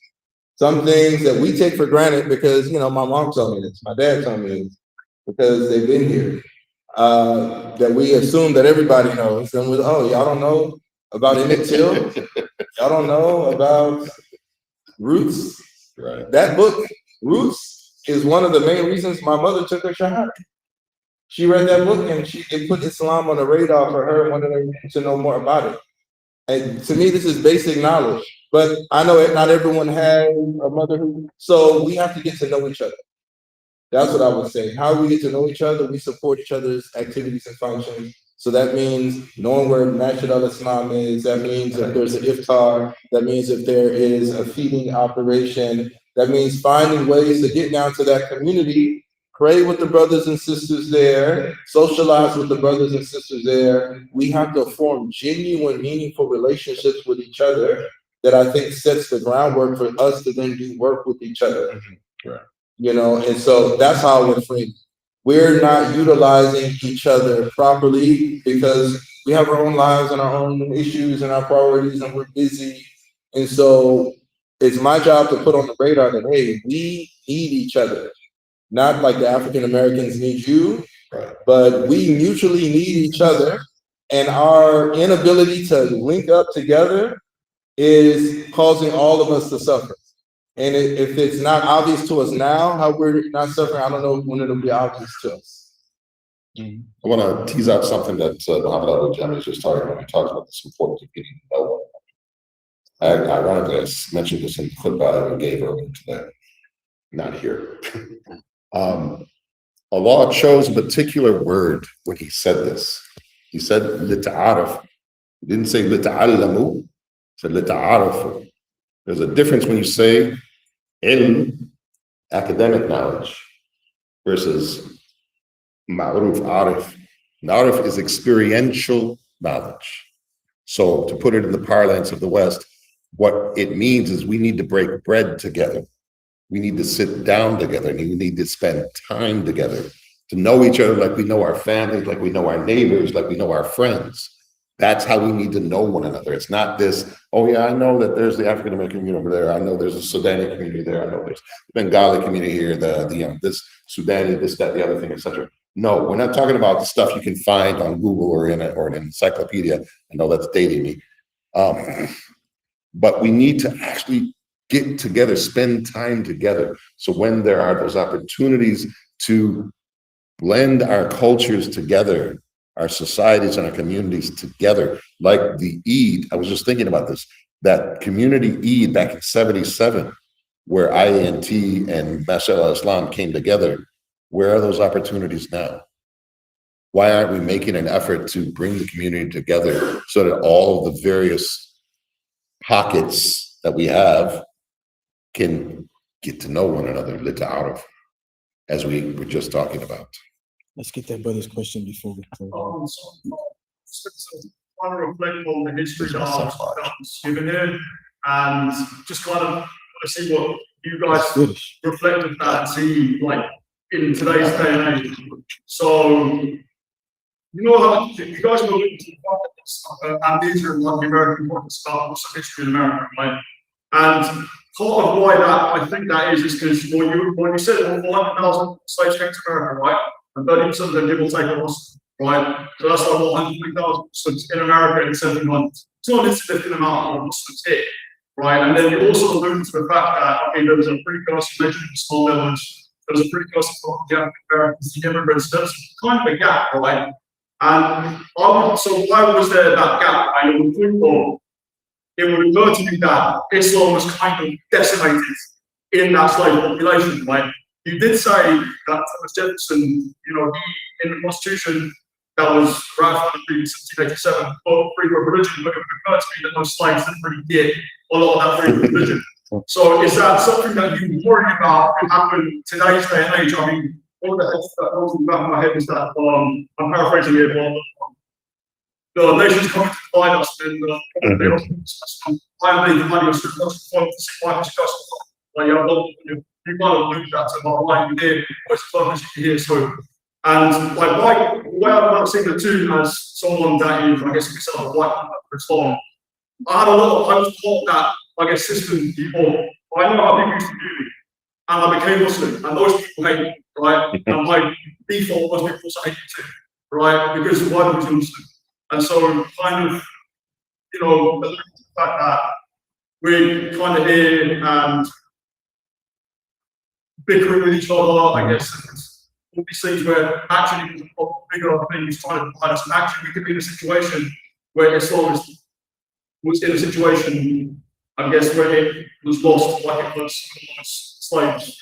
Some things that we take for granted because, my mom told me this, my dad told me this, because they've been here, that we assume that everybody knows. And y'all don't know about Emmett Till? Y'all don't know about Roots? Right. That book, Roots, is one of the main reasons my mother took her shahada. She read that book and it put Islam on the radar for her and wanted her to know more about it. And to me, this is basic knowledge. But I know not everyone has a mother so we have to get to know each other. That's what I would say. How we get to know each other, we support each other's activities and functions. So that means knowing where Masjid al-Islam is. That means if there's an iftar. That means if there is a feeding operation. That means finding ways to get down to that community, pray with the brothers and sisters there, socialize with the brothers and sisters there. We have to form genuine, meaningful relationships with each other that I think sets the groundwork for us to then do work with each other. Right. And so that's how we're free. We're not utilizing each other properly because we have our own lives and our own issues and our priorities and we're busy. And so it's my job to put on the radar that, hey, we need each other. Not like the African Americans need you, but we mutually need each other. And our inability to link up together is causing all of us to suffer. And if it's not obvious to us now how we're not suffering, I don't know when it'll be obvious to us. I want to tease out something that Muhammad Al-Jami was just talking about. We talked about this importance of getting to know one another. Ironically, I mentioned this in the clip I gave earlier today. Not here. Allah chose a particular word when he said this. He said lita'araf. He didn't say lita'allamu. He said lita'arafu. There's a difference when you say ilm, academic knowledge, versus ma'ruf, arif. Arif is experiential knowledge. So to put it in the parlance of the West, what it means is we need to break bread together. We need to sit down together, and we need to spend time together to know each other like we know our families, like we know our neighbors, like we know our friends. That's how we need to know one another. It's not this, oh yeah, I know that there's the African American community over there. I know there's a Sudani community there. I know there's the Bengali community here, this Sudani, this, that, the other thing, etc. No, we're not talking about the stuff you can find on Google or in an encyclopedia. I know that's dating me. but we need to actually get together, spend time together. So when there are those opportunities to blend our cultures together, our societies and our communities together, like the Eid, I was just thinking about this, that community Eid back in '77, where IANT and Masjid al-Islam came together. Where are those opportunities now? Why aren't we making an effort to bring the community together so that all of the various pockets that we have can get to know one another, lita'aruf, as we were just talking about? Let's get that brother's question before we close. Kind of reflect on the history that was given here, and just kind of see what you guys reflect of that and see, like, in today's day and age. So, you know how you guys know amnesia and like the American politics about what's the history in America, right? And part of why that I think that is because when you said 100,000 slaves came to America, right? And 30% of them give or take a loss, right? So that's like 100,000 Muslims in America in 7 months. It's not a significant amount of Muslims here, right? And then you also allude to the fact that, okay, there was a precursor mentioned in small village, there was a precursor for the African Americans, the immigrants, there's kind of a gap, right? And so why was there that gap? I would think, well, it would occur to me that Islam was kind of decimated in that slave population, right? You did say that Thomas Jefferson, you know, he, in the Constitution that was ratified in 1787, for freedom of religion, but it would occur to me that those slaves didn't really get a lot of that freedom of religion. So is that something that you worry about can happen in today's day and age? I mean, all the heads that goes in the back of my head is that, I'm paraphrasing here, but the nation's coming to divide us, and why are they dividing us? Like, you might have looked at it, but like you did, what's the purpose you hear? So, and like, why I've not seen the two as someone that is, I guess, myself, a white man for Islam. I was taught that, I guess, system before. I know how people used to do me, and I became Muslim, and those people hate me, right? And by default, those people also hate me too, right? Because why was Muslim? And so, kind of, you know, the fact that we're kind of here and bickering with each other, I guess, and all these things where actually bigger things trying to divide us, and actually we could be in a situation where Islam was in a situation, I guess, where it was lost, like it was slaves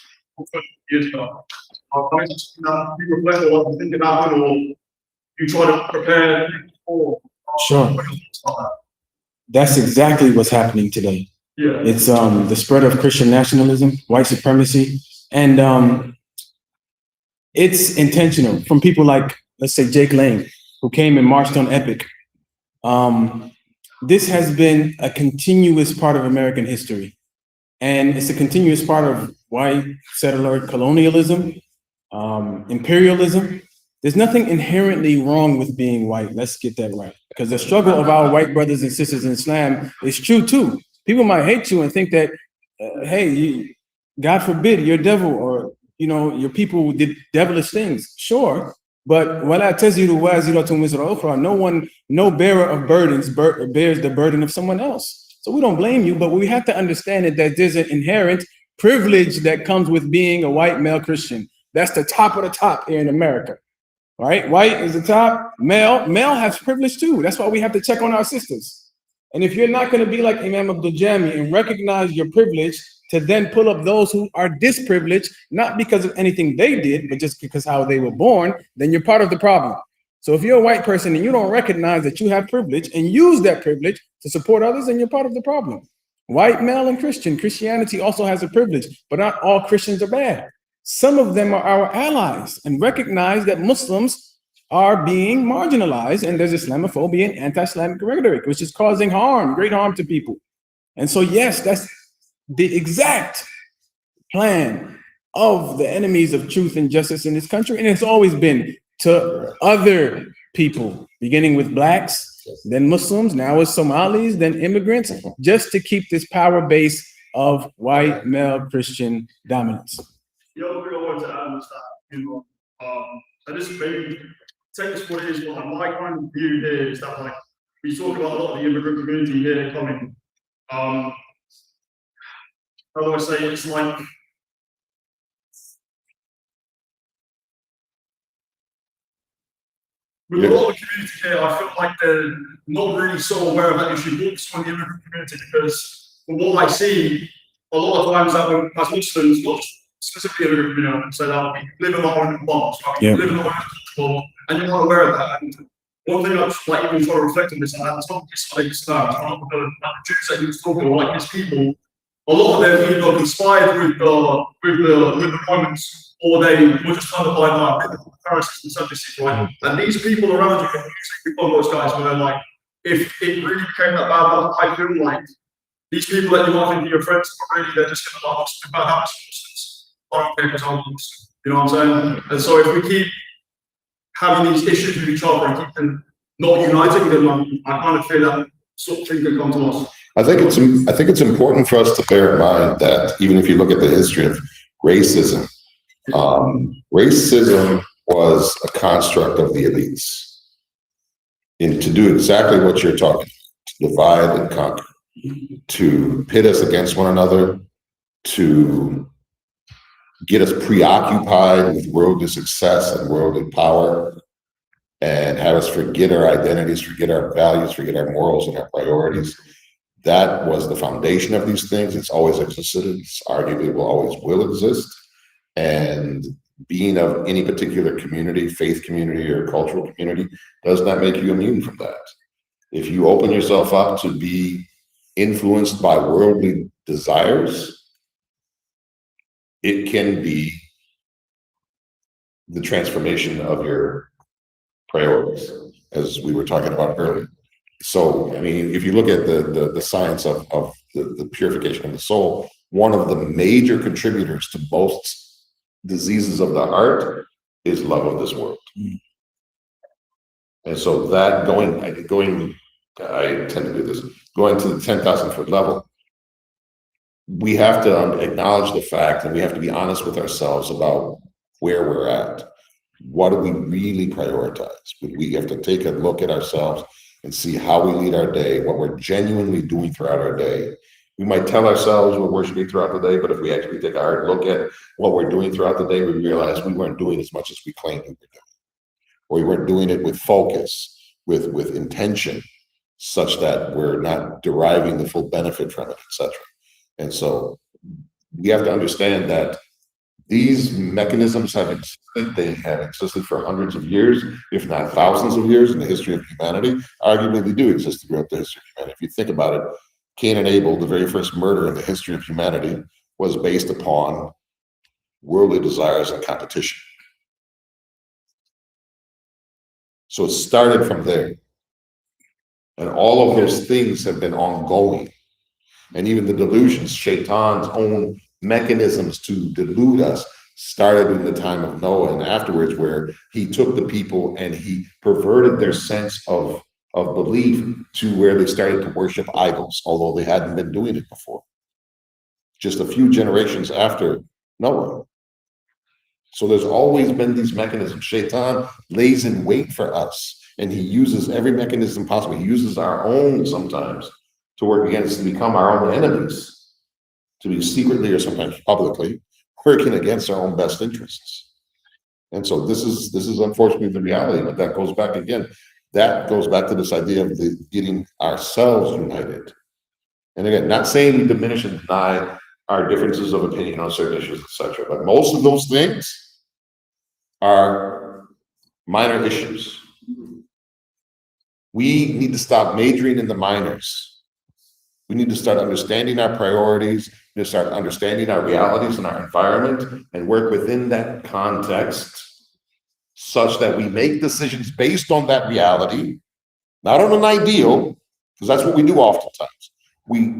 20 years ago. You reflect on what you think about it, or you try to prepare for. Sure. That's exactly what's happening today. Yeah. It's the spread of Christian nationalism, white supremacy, and it's intentional from people like, let's say, Jake Lang, who came and marched on Epic. This has been a continuous part of American history, and it's a continuous part of white settler colonialism, imperialism. There's nothing inherently wrong with being white. Let's get that right. Because the struggle of our white brothers and sisters in Islam is true too. People might hate you and think that, hey, God forbid, you're devil, or, you know, your people did devilish things. Sure. But no bearer of burdens bears the burden of someone else. So we don't blame you, but we have to understand that there's an inherent privilege that comes with being a white male Christian. That's the top of the top here in America. Right? White is the top, male has privilege too. That's why we have to check on our sisters. And if you're not going to be like Imam Abdul Jami and recognize your privilege to then pull up those who are disprivileged, not because of anything they did, but just because how they were born, then you're part of the problem. So if you're a white person and you don't recognize that you have privilege and use that privilege to support others, then you're part of the problem. White, male, and Christian. Christianity also has a privilege, but not all Christians are bad. Some of them are our allies, and recognize that Muslims are being marginalized, and there's Islamophobia and anti-Islamic rhetoric, which is causing harm, great harm to people. And so, yes, that's the exact plan of the enemies of truth and justice in this country, and it's always been to other people, beginning with blacks, then Muslims, now it's Somalis, then immigrants, just to keep this power base of white male Christian dominance. The other thing I wanted to add is that, you know, and this maybe take this what it is, but my kind of view here is that, like, we talk about a lot of the immigrant community here coming, How do I say it? It's like with a lot of the community here, I feel like they're not really so aware of that issue, more so in the immigrant community, because from what I see, a lot of times that when, as Muslims, not specifically immigrant community, so that we live in our own box, right? Yeah. We live in our own culture, and you're not aware of that. And one thing I just like even try to reflect on this, and that's not just like Islam, it's not the Jews that he was talking about, like his people. A lot of them either conspired with the Romans, or they were just kind of like biblical Pharisees and Sadducees, right? And these people around you can usually become those guys where they're like, if it really became that bad, I feel like these people that you might think are your friends, but really they're just gonna like us bad habits, for examples. You know what I'm saying? And so if we keep having these issues with each other and keep them not uniting them, I kind of feel that sort of thing could come to us. I think it's important for us to bear in mind that even if you look at the history of racism, racism was a construct of the elites, and to do exactly what you're talking about, to divide and conquer, to pit us against one another, to get us preoccupied with worldly success and worldly power, and have us forget our identities, forget our values, forget our morals and our priorities. That was the foundation of these things. It's always existed. It's arguably will exist. And being of any particular community, faith community or cultural community, does not make you immune from that. If you open yourself up to be influenced by worldly desires, it can be the transformation of your priorities, as we were talking about earlier. So, I mean, if you look at the science of the purification of the soul, one of the major contributors to both diseases of the heart is love of this world. And so that going, I tend to do this, going to the 10,000 foot level, we have to acknowledge the fact, and we have to be honest with ourselves about where we're at. What do we really prioritize? We have to take a look at ourselves and see how we lead our day, what we're genuinely doing throughout our day. We might tell ourselves we're worshiping throughout the day, but if we actually take a hard look at what we're doing throughout the day, we realize we weren't doing as much as we claimed we were doing. Or we weren't doing it with focus, with intention, such that we're not deriving the full benefit from it, etc. And so we have to understand that these mechanisms have existed. They have existed for hundreds of years, if not thousands of years in the history of humanity. Arguably, they do exist throughout the history of humanity. If you think about it, Cain and Abel, the very first murder in the history of humanity, was based upon worldly desires and competition. So it started from there. And all of those things have been ongoing. And even the delusions, Shaitan's own mechanisms to delude us, started in the time of Noah and afterwards, where he took the people and he perverted their sense of belief to where they started to worship idols, although they hadn't been doing it before. Just a few generations after Noah. So there's always been these mechanisms. Shaitan lays in wait for us, and he uses every mechanism possible. He uses our own sometimes to work against and become our own enemies, to be secretly or sometimes publicly working against our own best interests. And so this is unfortunately the reality, but that goes back again. That goes back to this idea of getting ourselves united. And again, not saying we diminish and deny our differences of opinion on certain issues, etc. But most of those things are minor issues. We need to stop majoring in the minors. We need to start understanding our priorities, we need to start understanding our realities and our environment, and work within that context such that we make decisions based on that reality, not on an ideal, because that's what we do oftentimes. We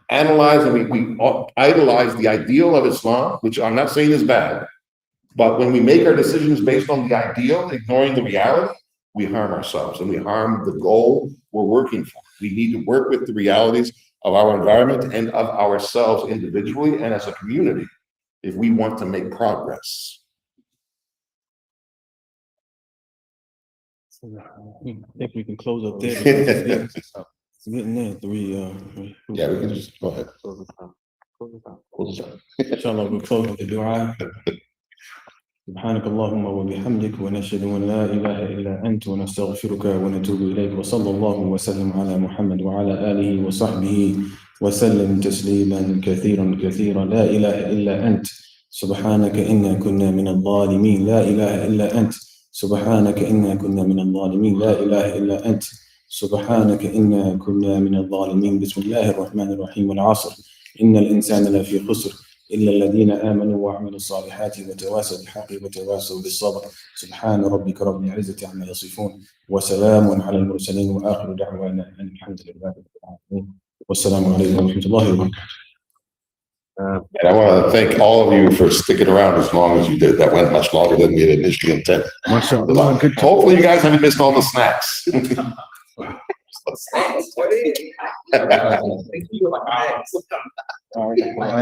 analyze and we idolize the ideal of Islam, which I'm not saying is bad, but when we make our decisions based on the ideal, ignoring the reality, we harm ourselves and we harm the goal we're working for. We need to work with the realities of our environment and of ourselves individually and as a community if we want to make progress. I think we can close up there. It's getting there. Yeah, we can just go ahead. Inshallah, we'll close with the dua. سبحانك اللهم وبحمدك ونشهد أن لا إله إلا أنت ونستغفرك ونتوب إليك وصلى الله وسلم على محمد وعلى آله وصحبه وسلم تسليما كثيرا كثيرا. لا إله إلا أنت سبحانك إنا كنا من الظالمين. لا إله إلا أنت سبحانك إنا كنا من الظالمين. لا إله إلا أنت سبحانك إنا كنا من الظالمين. بسم الله الرحمن الرحيم. العصر إن الإنسان لفي خسر إلا الذين آمنوا وعملوا الصالحات وتواصوا بالحق وتواصوا بالصبر. سبحان ربك رب العزة عما يصفون وسلام على المرسلين وآخر دعوانا أن الحمد لله رب العالمين والسلام عليكم ورحمة الله وبركاته. And I want to thank all of you for sticking around as long as you did. That went much longer than we had initially intended. Hopefully you guys haven't missed all the snacks. I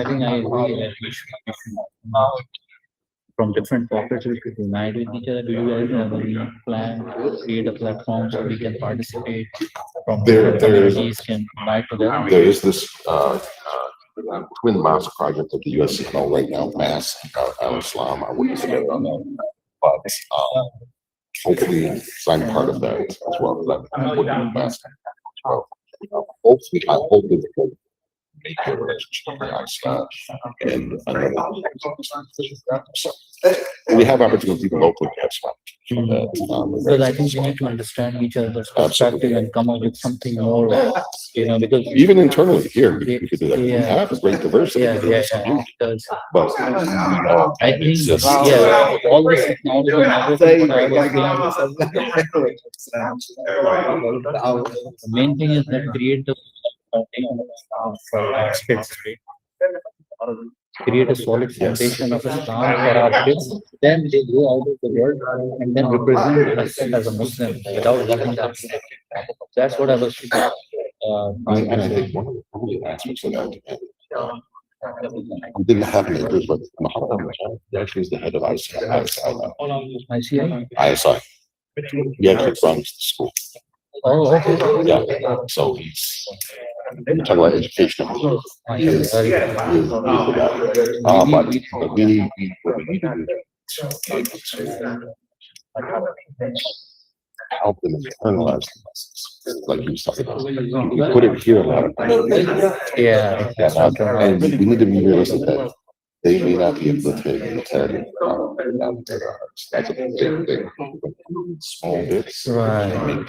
think I agree that we should from different pockets we could unite with each other. Do you guys have any plan to create a platform so we can participate from different communities can unite together? There is this twin mosque project at the USCNO right now, Mass, Al-Islam, I wouldn't say on that, but hopefully sign part of that as well. That would be best. Well, hopefully, I hope that they make a relationship and we have opportunities even locally as well. Because I think we need to understand each other's perspective and come up with something more, because even internally here, we could do that. We have a great diversity. Because But I think, all this technology and everything, the main thing is that create the create a solid foundation of Islam for our kids. Then they go out of the world and then represent us as a Muslim without letting that. That's what I was and I think one of the early aspects of that, we didn't have neighbors, but Muhammad actually is the head of ISI. ISI. He actually runs the school. Oh, okay. Yeah, so he's talking about education. But we need what we need to do help them internalize the lessons, like you was talking about. You put it here a lot of times. And we need to be realistic that they may not be able to take the therapy. That's a big thing. Small bits. Right.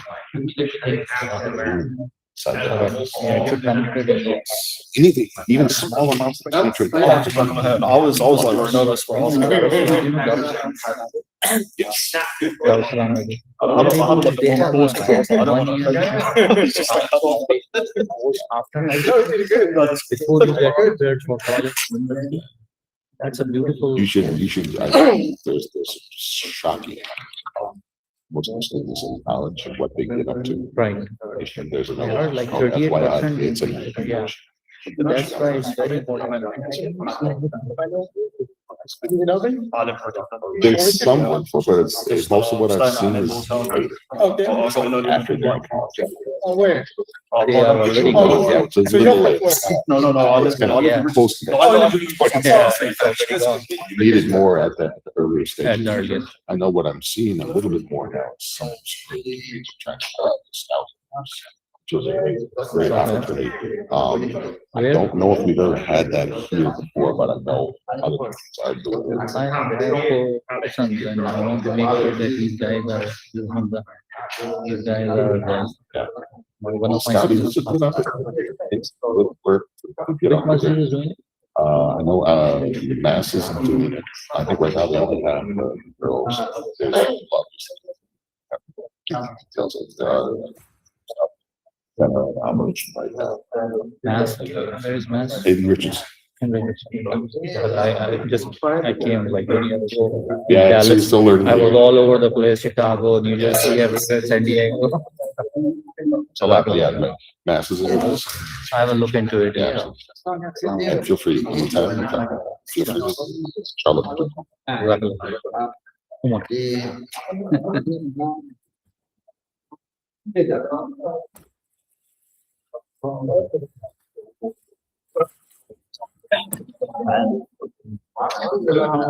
Anything, even small amounts of hatred. I was like, no, that's wrong. Yes. That's a beautiful. You should. There's shocking. Most Muslims in college and what they get up to. Right. And there's I heard like 38%. Yeah. That's why it's very important. There's some work for, but it's most of what I've seen is after that. Where? They are already Yeah, so it's a little late. No. It's kind of close to that. You need it more at the earlier stage. I know what I'm seeing a little bit more now. Some trying to which was a great opportunity. I don't know if we've ever had that here before, but I know other countries are doing it. I have 4 sons and I want to make sure that these guys are one of my sons. Which Masjid is doing it? I know Masses is doing it. I think right now they only have girls. There's details of Mass, where is Mass? in Richards. I came like 20 years ago. Yeah, so you're still learning. I was all over the place, Chicago, New Jersey, everywhere, San Diego. So luckily, yeah, Masses in Richards. I will look into it. Yeah. And feel free anytime. Feel free. Charlotte. Come on.